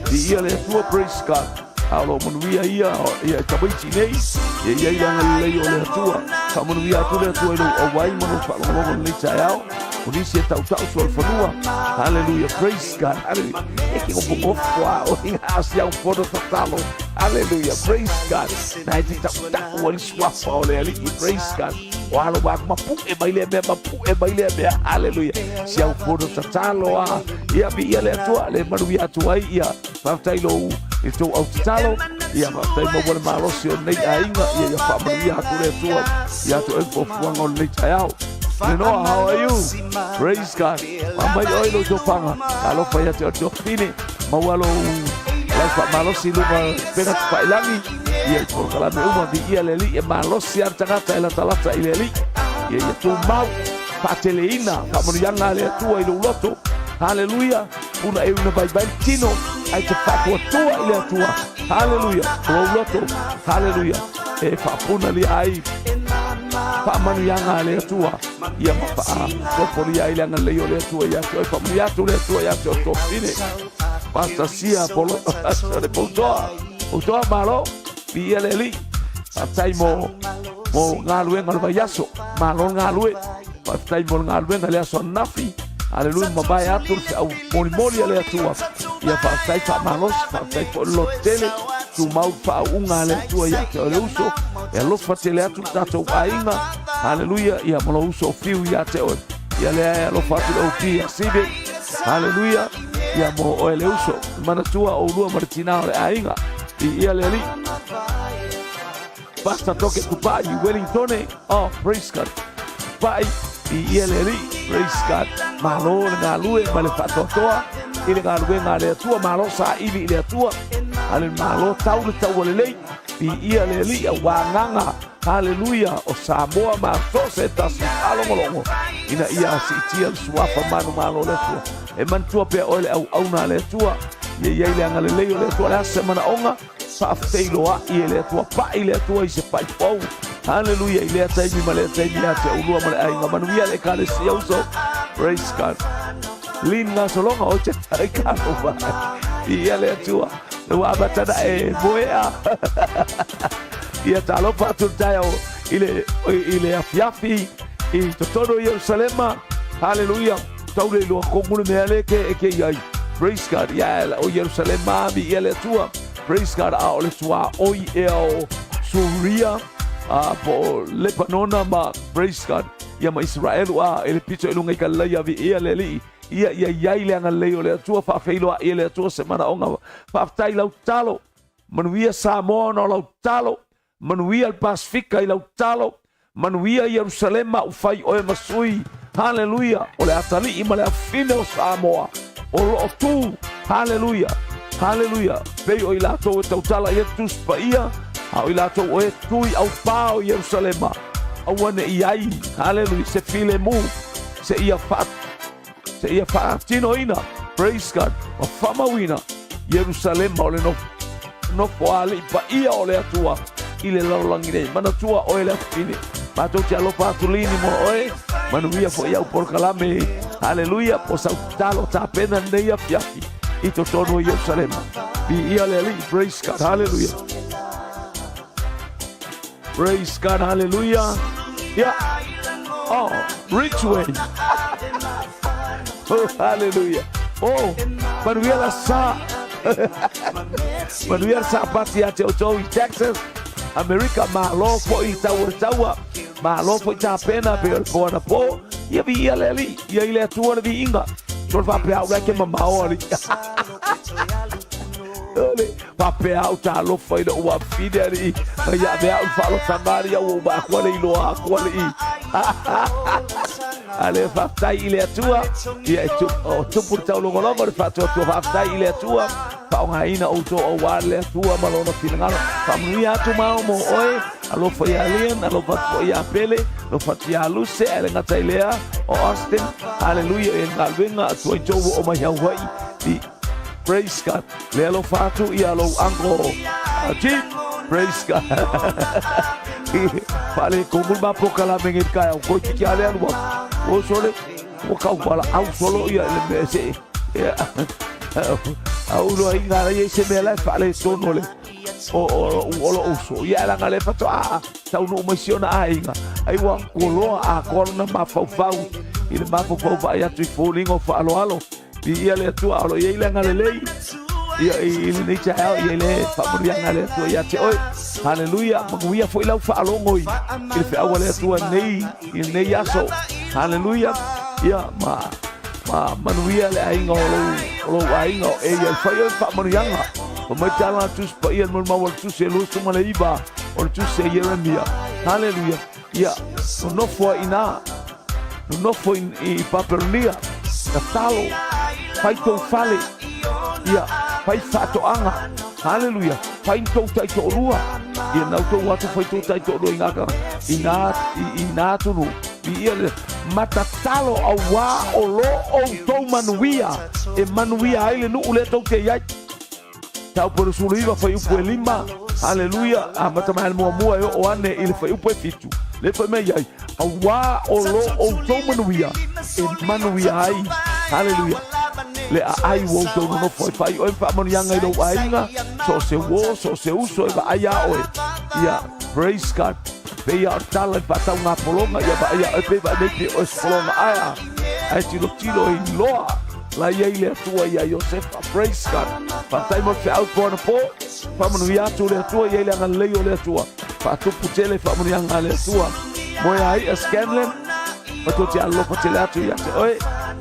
S2: di ia le tua praise God alo manuia ia tabaiti nei ia le yo le tua ka manuia tu le tua lo o wai manu fa lo le chao Polisi tau so fanua hallelujah praise God hallelujah e ko bongo kwa o inga asia un foto fatalo hallelujah praise God na ti tau wali swapa o le ali praise God walo ba mapu e baile be hallelujah sia un foto fatalo ia bi ia le tua le maruia tua ia fatai lo e to au talo ia ma tai mo wala malo si nei ainga ia fa maruia tu le tua ia to e fo fuanga le chao. You know, how are you? Praise God. Mama oilo jopanga. Alo pa ya te fini. Mawalo la malo si luma pena pailangi. Ia por kala me uma di ia leli e malo si artagata ela talata ileli. Ia tu mau pateleina. Vamos yanga le tua ilo loto. Hallelujah. Una e una bai tino. Ai te fatua tua ile tua. Hallelujah. O loto. Hallelujah. E fa puna li ai. Pa manu yanga le tua ia pa ko polia ile nga le yo le tua ia ko pa mia tu le tua ia to fine pasta sia polo de puto malo ia le li tai mo ngalwe ngal yaso malo ngalwe tai mo ngalwe ngal yaso nafi aleluia mabai atur au mori le tua ia pa tai pa malo pa tai po lo tele tu mau fa unga le tua ia ke le uso e lo fatele atu tato ainga hallelujah ia mo uso fiu ia te o ia le lo fatele o pia sibe hallelujah ia mo o le uso mana tua o lua martina le ainga ia le ali basta toke kupai Wellington oh praise God pai ia le ali praise God malo na lue male fatotoa ile ga lue na le tua malo sa ili le tua ale malo tau le lei ia le ali wanganga haleluya o Samoa ma so tas alongolongo ina ia si tia suafa manu malo le tua e man tua pe ole au na le tua ia le anga le leo le tua la semana onga fa feiloa ia le tua pa ile tua i se pai pau haleluya ile tai mi male tai mi ate ulua male ai nga manu ia le kale si uso praise God linga solonga o te tai kano ba ia le tua le wa batana e boea ia talo patu tayo ile afiafi i totono Yerusalema haleluya taule lo komune mele ke ai praise God ya o Yerusalema bi ile tua praise God a ole tua oi el Suria po Lebanona ma praise God ya ma Israel wa ele pito ilunga ikala ya vi ile li ia ile anga le ole tua fa feilo ile tua semana onga fa tai lau talo manuia Samoa no lau talo manuia al Pasifika i lau talo manuia Yerusalema ufai oe masui haleluya ole atali i male afine o Samoa o lo tu haleluya haleluya pei o i lato e tautala i etus pa ia au i lato o e tui au pao Yerusalema au wane i ai haleluya se file mu se ia faatino ina praise God o famawina Yerusalema ole no foale pa ia ole atua ile laulangi nei mana tua o ele afine mato te alopa tulini mo oe manuia fo ia por kalame haleluya po sautalo ta pena nei afiaki i totono Yerusalema bi ia le ali praise God haleluya praise God haleluya yeah oh rich way oh haleluya oh manuia la sa manuia sa pati a te oto i Texas America ma lo fo i taua ma lo fo i ta pena pe po na po ia vi ia le ali ia ile tua vi inga so va pe au ke mama oli va pe au ta lo fo i do wa fideli ia be au fa lo tamari au ba ko le lo a ko le ale fa tai ile tua ia tu por tau lo ngolo fa tu fa tai ile tua fa ngaina o to o wale tua malona finangalo fa mia tu mau mo oi alo foi alien alo foi a pele lo fatia luce ele ngatailea o Austin hallelujah en galvenga tu jowo o mai Hawaii di praise God le alo fatu ia lo ango chip praise God fale kumul ma pokala mengit kai ko ti ale alo o sole o kau pala au solo ia le mese au lo inga ye se me la fale sonole o lo uso ia la ngale fato tau no misiona ainga ai wa kolo a korna ma fau il ma fau va ia tu folingo fa alo ia le tu alo ia la ngale lei ia il ni cha ia le fa muria ngale tu ia te oi haleluya maguia foi la fa alo ngoi il fa wale tu nei il nei aso haleluya ia ma manuia le ainga lo ainga e ia fa ia fa muria o mai tala tu pa ia mo ma tu se lu tu male iba o tu se Jeremia haleluya ia no foi ina no foi i papernia talo fai to fale ia fai fato anga haleluya fai to tai to rua ia na to watu fai to tai to rua ina tu no ia matatalo awa o lo o to manuia e manuia ile no ule to ke ia tau por suliva fai upo lima haleluya mata mal mo o ane ile fai upo fitu le fai me ia awa o lo o to manuia e manuia ai haleluya le ai wo to no foi fai o fa mon yanga do ainga so se uso e vai a oi ia praise God pe ia tala pa ta una polonga ia ba ia pe ba de o polonga ai tilo i loa la ia ile tua ia Josefa praise God pa tai mo fe out for po pa mon ia tu le tua ia ile nga le yo le tua pa tu putele fa mon yanga le tua mo ai a Scanlon pa tu ti allo pa te la tu ia oi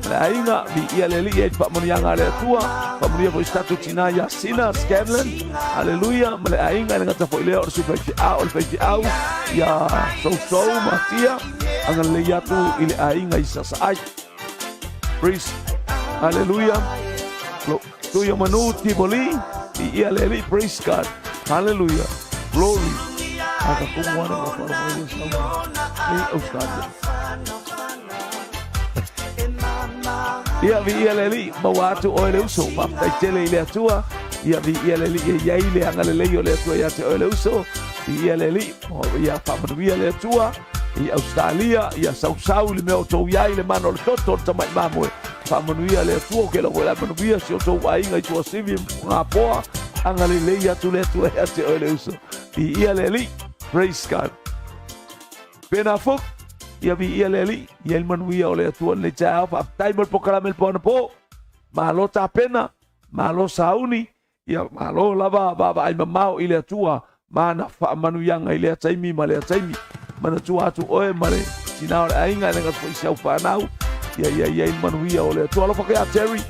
S2: Ainga vi ia leli e whamonianga le atua, whamonia ko istatu tina ia sina, Scanlon, haleluia, male ainga nga tafo ilea o le whaifi au, ia sou matia, anga le iatu ile ainga isa saai. Praise, haleluia, tu ia manu tiboli, ia leli, praise God, haleluia, glory, aka kumuana mo whamonia sauma, ni austadia. Ia vi ia leli mawatu o le uso mafai tele ile atua ia vi ia leli ia ile anga le leo le atua ia te o le uso ia leli o ia pamanuia le atua ia Australia ia sausau le meo tau ia ile mano le toto tamai mamoe pamanuia le atua ke lo la manuia si o tau ainga i tua sivi ngā poa anga le lei atu le atua ia te o le uso ia leli praise God pena fok ia vi ia leli ia manuia o le atua le tau fa taimol pokalamel pona po malo tapena malo sauni ia malo lava baba ai mamau ile atua mana fa manuianga ile taimi male taimi mana tua atu oe male sinao ainga nga foi sau fa nau ia manuia o le atua lo fa ka Terry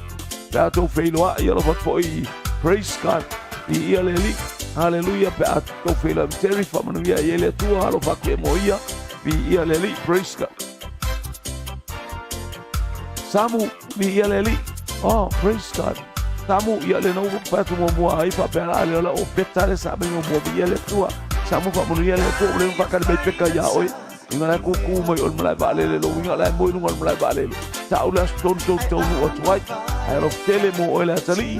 S2: ta to feilo ia lo fa foi praise God ia leli hallelujah pa to feilo Terry fa manuia ia le atua lo fa ke moia ia leli praise God Samu ia leli oh praise God Samu ia le no pa tu mo ai pa pera le o petale sa me mo ia le tua Samu fa mo ia le to le fa ka be peka ya oi ingala ku mo ol mala ba le lo ingala mo no mala ba le ta ula ton no twai ai ro tele mo o le tali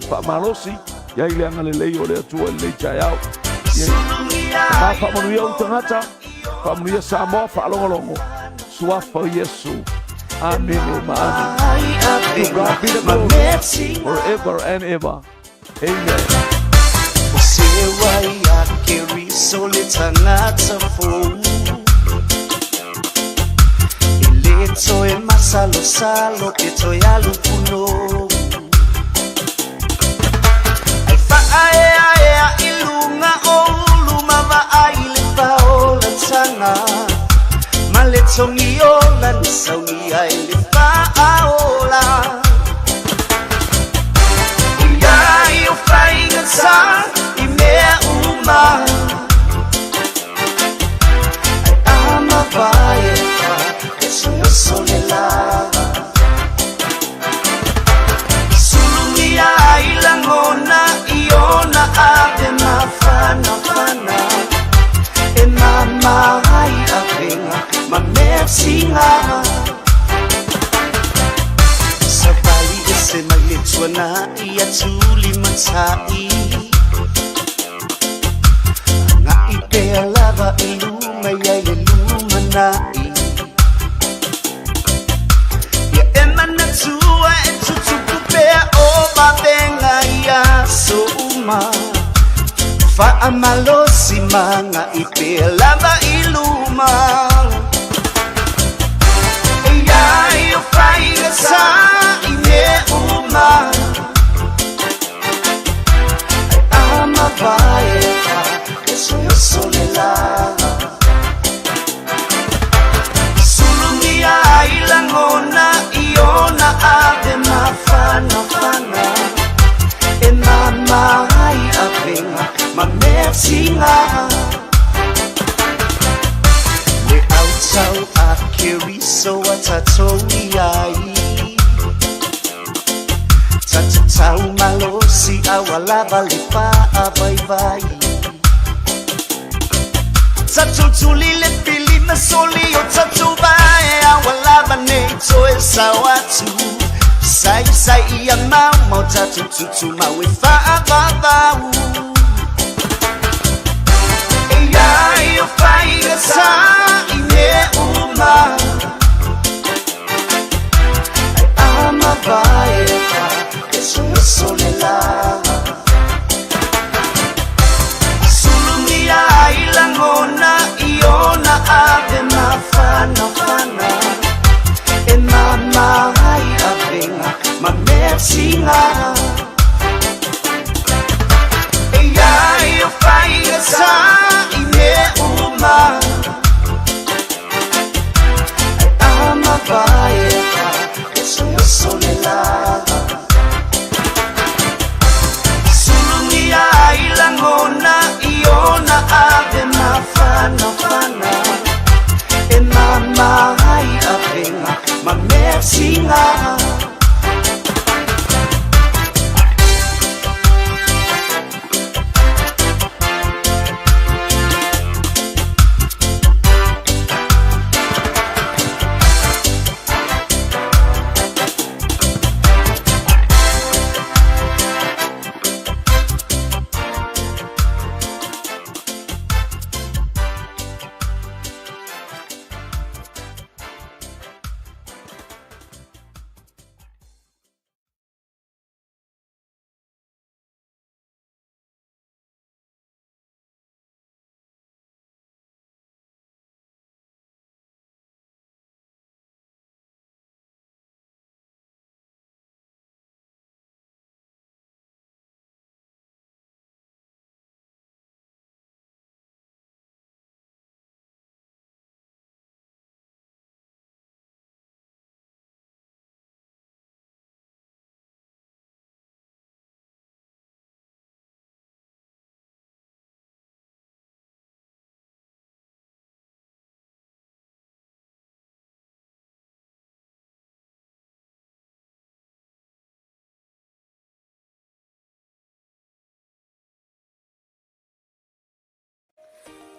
S2: fa malosi ya ile ngale le o le tua le chayao ya fa mo ia utangata Familia Samoa falongolongo suafa Yesu amen amen God be the glory forever and ever amen
S1: Usewa yake riso litangata fo Ileto e masalo salo keto ya lupuno Aifa ae ilunga oluma va aile paola tanga Maletongi ola nisauni aile paola Ia ufainga sa imea uma Ama vaefa Eso yo solela Sulumia ilangona iona ave mafana Mama hai avenga mamersinga Sabali ese malitwana ia 𝚟𝚒𝚢𝚢𝚘 Nga ipelava iluma ya iluma nai Ya emana tua etutupea oba benga ya souma Fa amalosi manga ipelava iluma Ia io faiga sa ine uma Ama vaefa Eso yo solela Sulumia ilangona iona ave mafana E mama hai avenga mamersinga Le autsau a keriso atatori ai Tatatau malosi awalava lipa avai Tatutulile pili masoli o tatubae awalava neito e sawatu Sai ia mau tatututu mawe faavavau Io faiga sa ine uma Ama vaefa Eso yo solela Sulumia ilangona iona ave mafana E mama hai avenga mamersinga Io faiga sa uma Ama vaefa Eso la Sulungi ai langona iona ave mafana fana E mama ai apenga ma merci nga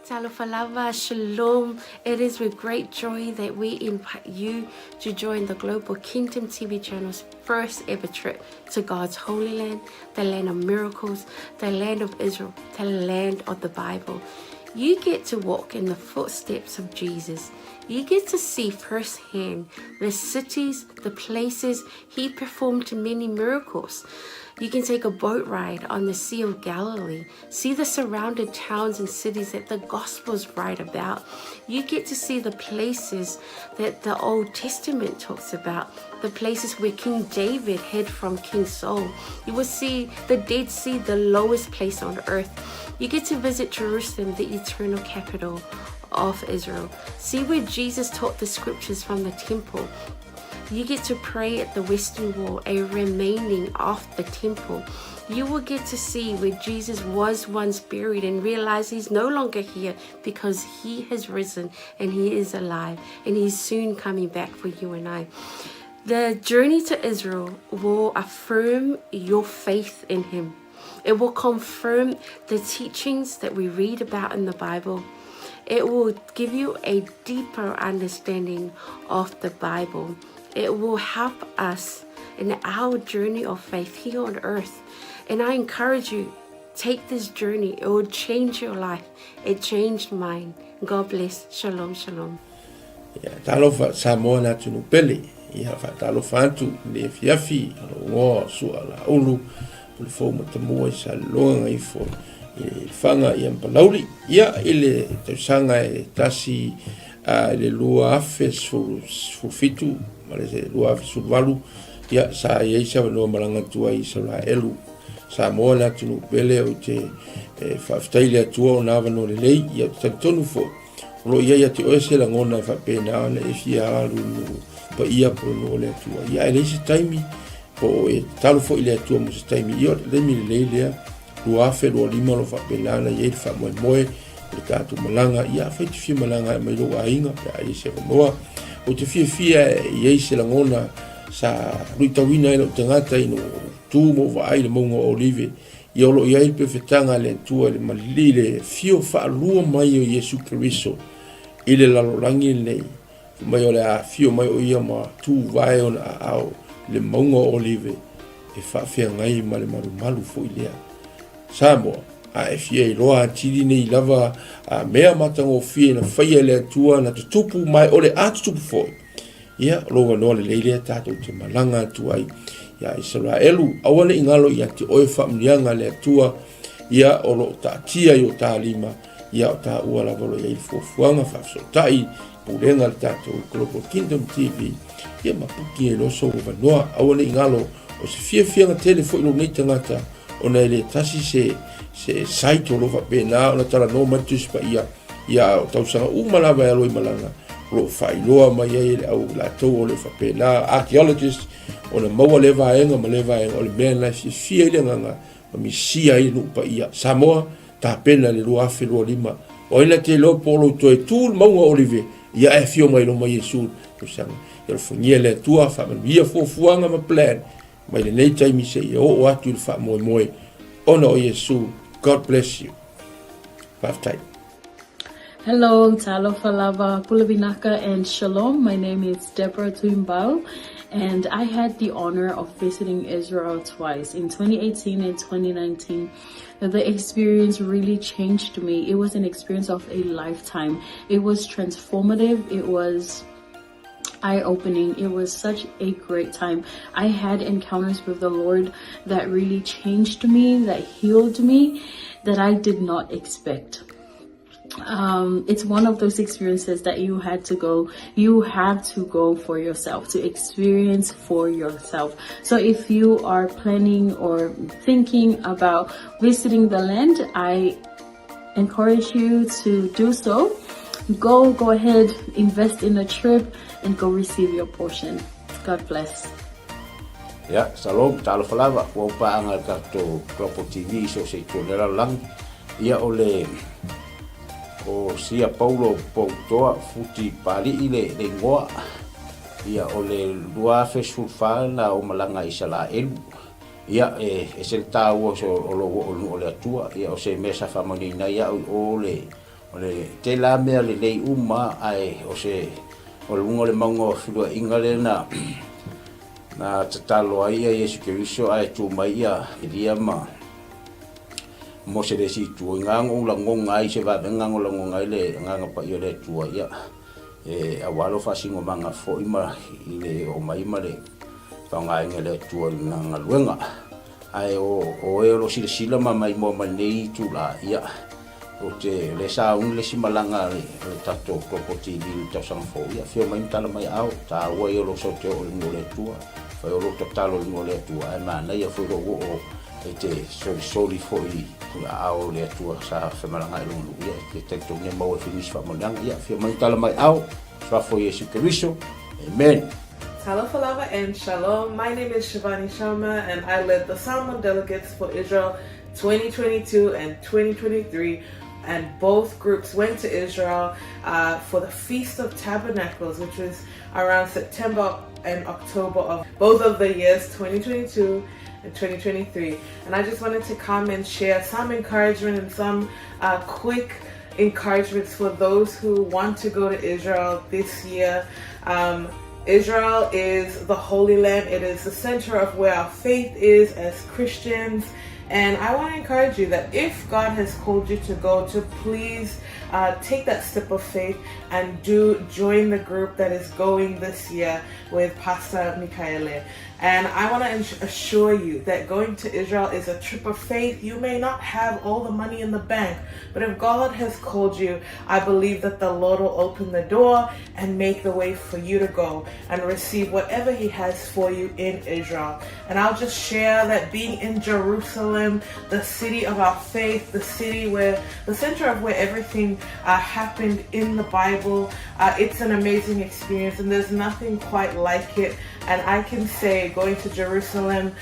S3: 𝚟𝚑𝚙𝚢𝚅, Shalom. It is with great joy that we invite you to join the Global Kingdom TV channel's first ever trip to God's Holy Land, the land of miracles, the land of Israel, the land of the Bible. You get to walk in the footsteps of Jesus. You get to see firsthand the cities, the places he performed many miracles. You can take a boat ride on the Sea of Galilee, see the surrounded towns and cities that the Gospels write about. You get to see the places that the Old Testament talks about, the places where King David hid from King Saul. You will see the Dead Sea, the lowest place on earth. You get to visit Jerusalem, the eternal capital of Israel. See where Jesus taught the scriptures from the temple. You get to pray at the Western Wall, a remaining of the temple. You will get to see where Jesus was once buried and realize he's no longer here because he has risen and he is alive and he's soon coming back for you and I. The journey to Israel will affirm your faith in him. It will confirm the teachings that we read about in the Bible. It will give you a deeper understanding of the Bible. It will help us in our journey of faith here on earth. And I encourage you, take this journey. It will change your life. It changed mine. God bless. Shalom, shalom.
S4: Talofa Samoa na tunu pele. Ia fa talofa antu le fiafi ngo sua la ulu. Pule fo matamua sa longa ifo. Fanga ia mpalauli. Ia ile tausanga e tasi le lua afe su fitu. Malese lua afe su valu. Ia sa yeisa wanoa malanga tua i sa elu. Samoa na tunu pele o te whaftaile atua o nā wano le lei. Ia talitonu fo. Lo ia te oese la ngona fa pena na e fia alu no pa ia po no le atua. Ia ele se taimi po e talo fo ile atua mo se taimi. Ia le mi le lea. Lua afe lua lima lo fa pena na ia fa moe moe. Le tātu malanga. Ia fa te fia malanga e mai lo a inga. Ia se wanoa. O te fia ia se la ngona sa ruitawina ina o te ngata ino tū mo wa ai le maunga olive. Ia olo ia ilpe whetanga le tua le malili le fio wha lua mai o Yesu Keriso. Ile lalorangi nei. Mai o le a fio mai o ia ma tū vai on a au le maunga olive. E wha whia ngai ma le maru malu fo ilea. Samoa, a e fia i loa atiri nei lava a mea matango fia na whaia le atua na tutupu mai o le atutupu foi. Ia, loa noa le leilea tātou te malanga atu ai. Ia Israelu, awane ingalo ia te oe whamnianga le atua. Ia o lo tātia i o tālima. Ia o tā ua lavalo ia i fuafuanga whafsotai. Purenga le tātou Global Kingdom TV. Ia mapuki e loso o wanoa. Awane ingalo o se fianga telefo ilo nei tangata. O nei le tasi se saito lo whapena. O na tala no matus pa ia. Ia o tausanga umalawa e aloi malanga. lo whailoa mai e le au la tau o le whapena archaeologist o le maua le vaenga ma le vaenga o le mea na fia i le nganga ma mi sia i nupa ia Samoa ta pena le lua afe lua lima o ina te lo polo toe tūl maunga olive ia e fio mai lo mai Yesu o sanga ia lo whangia le tua whamanuia fuafuanga ma plan mai le nei taimi se ia o atu le wha moe moe ona o Yesu. God bless you. Five-time.
S5: Hello, 𝚟𝚑𝚙𝚢𝚑𝚝, Pulevinaka, and Shalom. My name is 𝗵𝗚𝗚𝚗𝚘𝚗𝚑, and I had the honor of visiting Israel twice, in 2018 and 2019. The experience really changed me. It was an experience of a lifetime. It was transformative. It was eye-opening. It was such a great time. I had encounters with the Lord that really changed me, that healed me, that I did not expect. It's one of those experiences that you have to go for yourself, to experience for yourself. So if you are planning or thinking about visiting the land, I encourage you to do so. Go ahead, invest in a trip and go receive your portion. God bless.
S6: Ya, salom, 𝚟𝚑𝚙𝚢𝚑𝚝, wa paanga ka to Global TV so se tolera lang. Ia ole o sia Paulo Poutoa futi pali ile le ngoa. Ia ole lua fesulfa na o malanga Israel. Ia e se tawo so ole atua. Ia o se mesa famani na ia ole te la mea le lei uma ai o se o lungo le mango fidua ingale na tatalo ai Yesu Keriso ai tu mai ia dia ma mo se le si tu ngango la ngonga ai se va ngango la ngonga ile nganga pa yo le tu ia e awalo fa singo manga fo ima ile o mai male fa ngai ngale tu nganga luenga ai o e lo sila mai mo nei tu la ia o te le sa un le simalanga le tato property bill ta sang fo ia fio mai tala mai au ta wo yo lo so te o le tua fa yo lo totalo le tua ai mana ia fo o te soli fo i au le tua sa simalanga lu ia te to ne mo finish fa mo ia fio mai tala mai au fa fo Yesu Keriso. Amen.
S7: 𝚟𝚑𝚙𝚢𝚑𝚝 and Shalom. My name is Shivani Sharma and I led the Salmon Delegates for Israel 2022 and 2023. And both groups went to Israel for the Feast of Tabernacles, which was around September and October of both of the years 2022 and 2023. And I just wanted to come and share some encouragement and some quick encouragements for those who want to go to Israel this year. Israel is the Holy Land. It is the center of where our faith is as Christians. And I want to encourage you that if God has called you to go, to please take that step of faith and join the group that is going this year with Pastor Michaele. And I want to assure you that going to Israel is a trip of faith. You may not have all the money in the bank, but if God has called you, I believe that the Lord will open the door and make the way for you to go and receive whatever He has for you in Israel. And I'll just share that being in Jerusalem, the city of our faith, the city where the center of where everything happened in the Bible, it's an amazing experience, and there's nothing quite like it. And I can say going to Jerusalem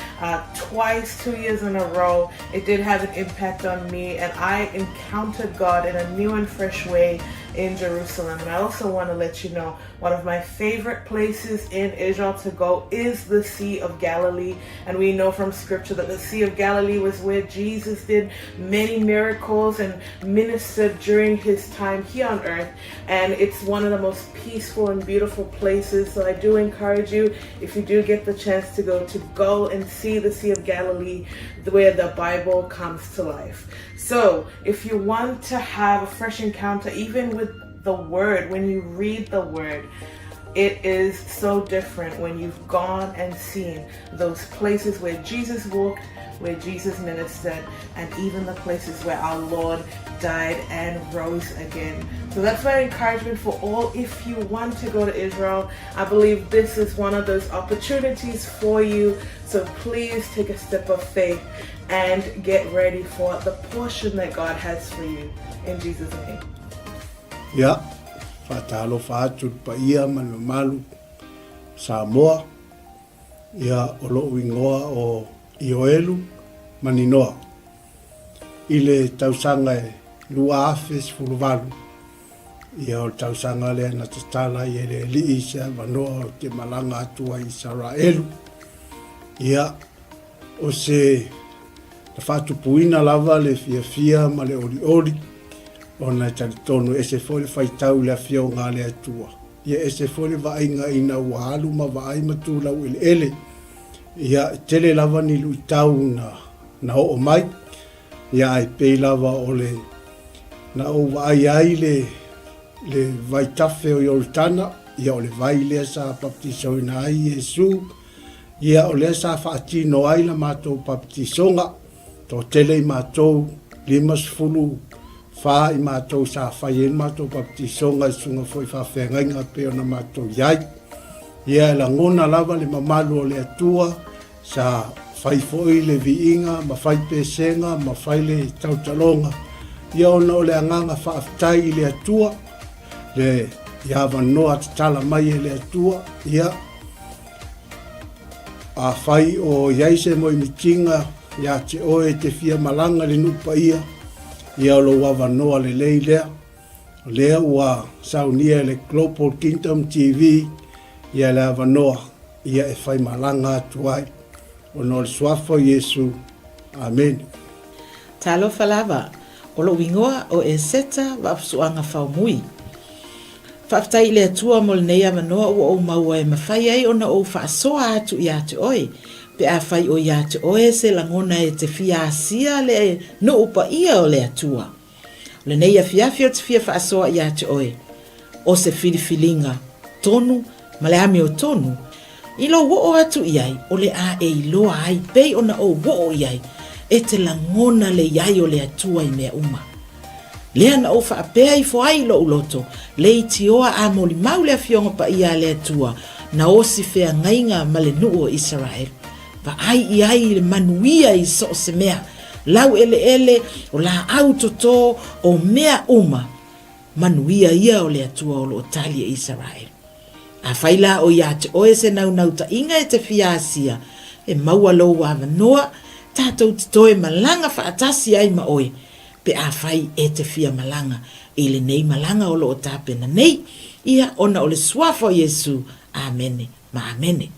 S7: twice, 2 years in a row, it did have an impact on me, and I encountered God in a new and fresh way in Jerusalem. And I also want to let you know, one of my favorite places in Israel to go is the Sea of Galilee. And we know from scripture that the Sea of Galilee was where Jesus did many miracles and ministered during His time here on earth. And it's one of the most peaceful and beautiful places. So I do encourage you, if you do get the chance to go and see the Sea of Galilee, where the Bible comes to life. So if you want to have a fresh encounter, even with the Word, when you read the Word, it is so different when you've gone and seen those places where Jesus walked, where Jesus ministered, and even the places where our Lord died and rose again. So that's my encouragement for all. If you want to go to Israel, I believe this is one of those opportunities for you. So please take a step of faith and get ready for the portion that God has for you. In Jesus' name.
S1: Ya,
S4: whaatalofa atu pa ia manu malu Samoa ia o loo ingoa o Ioelu maninoa. Ile tausanga e lua afes fuluvalu. Ia o tausanga lea na tatala i ele li isa vanoa o te malanga atua i Israelu. Ia o se na whatu puina lava le fia ma le ori o na talitonu ese fole whaitau le fia o ngā le atua. Ia ese fole va inga ina uahalu ma va aima tu lau ele. Ia tele lava ni lui tau na o mai. Ia ai pei lava o le na o vai le vai tafe o Yortana. Ia o le vai lea sa baptiso ina ai Yesu. Ia o lea sa whaatino ai la mātou baptisonga. Tō tele i mātou 5 wha i mātou sa whai en mātou baptisonga i sunga foi whawhengainga peo na mātou iai. Ia la ngona lava le mamalu o le atua sa whai foi le viinga, ma whai pesenga, ma whai le tautalonga. Ia ona o le anganga whaaftai i le atua, le iawa noa tatala mai e le atua, ia a whai o iaise mo i mitinga, ia te oe te fia malanga le nupa ia o lo wawa noa le lei lea ua saunia le Global Kingdom TV, ia le awa noa, ia e whai malanga atuai, o no le suafo Yesu, amen.
S8: Talofa lava, o lo wingoa o e seta wa apsuanga whaumui. Whaftai le atua mo le nei awa noa ua o maua e mawhai ai ona o whaasoa atu i ate oe, pe a whai o i ate oe se langona e te fia asia le no upa ia o le atua. Le nei a fiafi o te fia whaasoa i ate oe, o se filifilinga tonu, ma le ame o tonu, i lo wo atu iai, o le a e iloa ai, pei ona o wo iai, e te langona le iai o le atua i mea uma. Lea na o whaapea i foai lo uloto, le i tioa a moli mau le afionga pa ia le atua, na o si fea ngainga ma le nuu o Israel. Va ai i ai le manuia i so se mea, lau ele o la autoto o mea uma, manuia ia o le atua o lo tali e Israel. A whaila o ia te oe se nau ta inga e te fiasia, e maua lo wawa noa, tātou te toe malanga whaatasi ai ma oe, pe a whai e te fia malanga, e le nei malanga o lo o tāpena nei, ia ona o le suafo Yesu, amene, ma amene.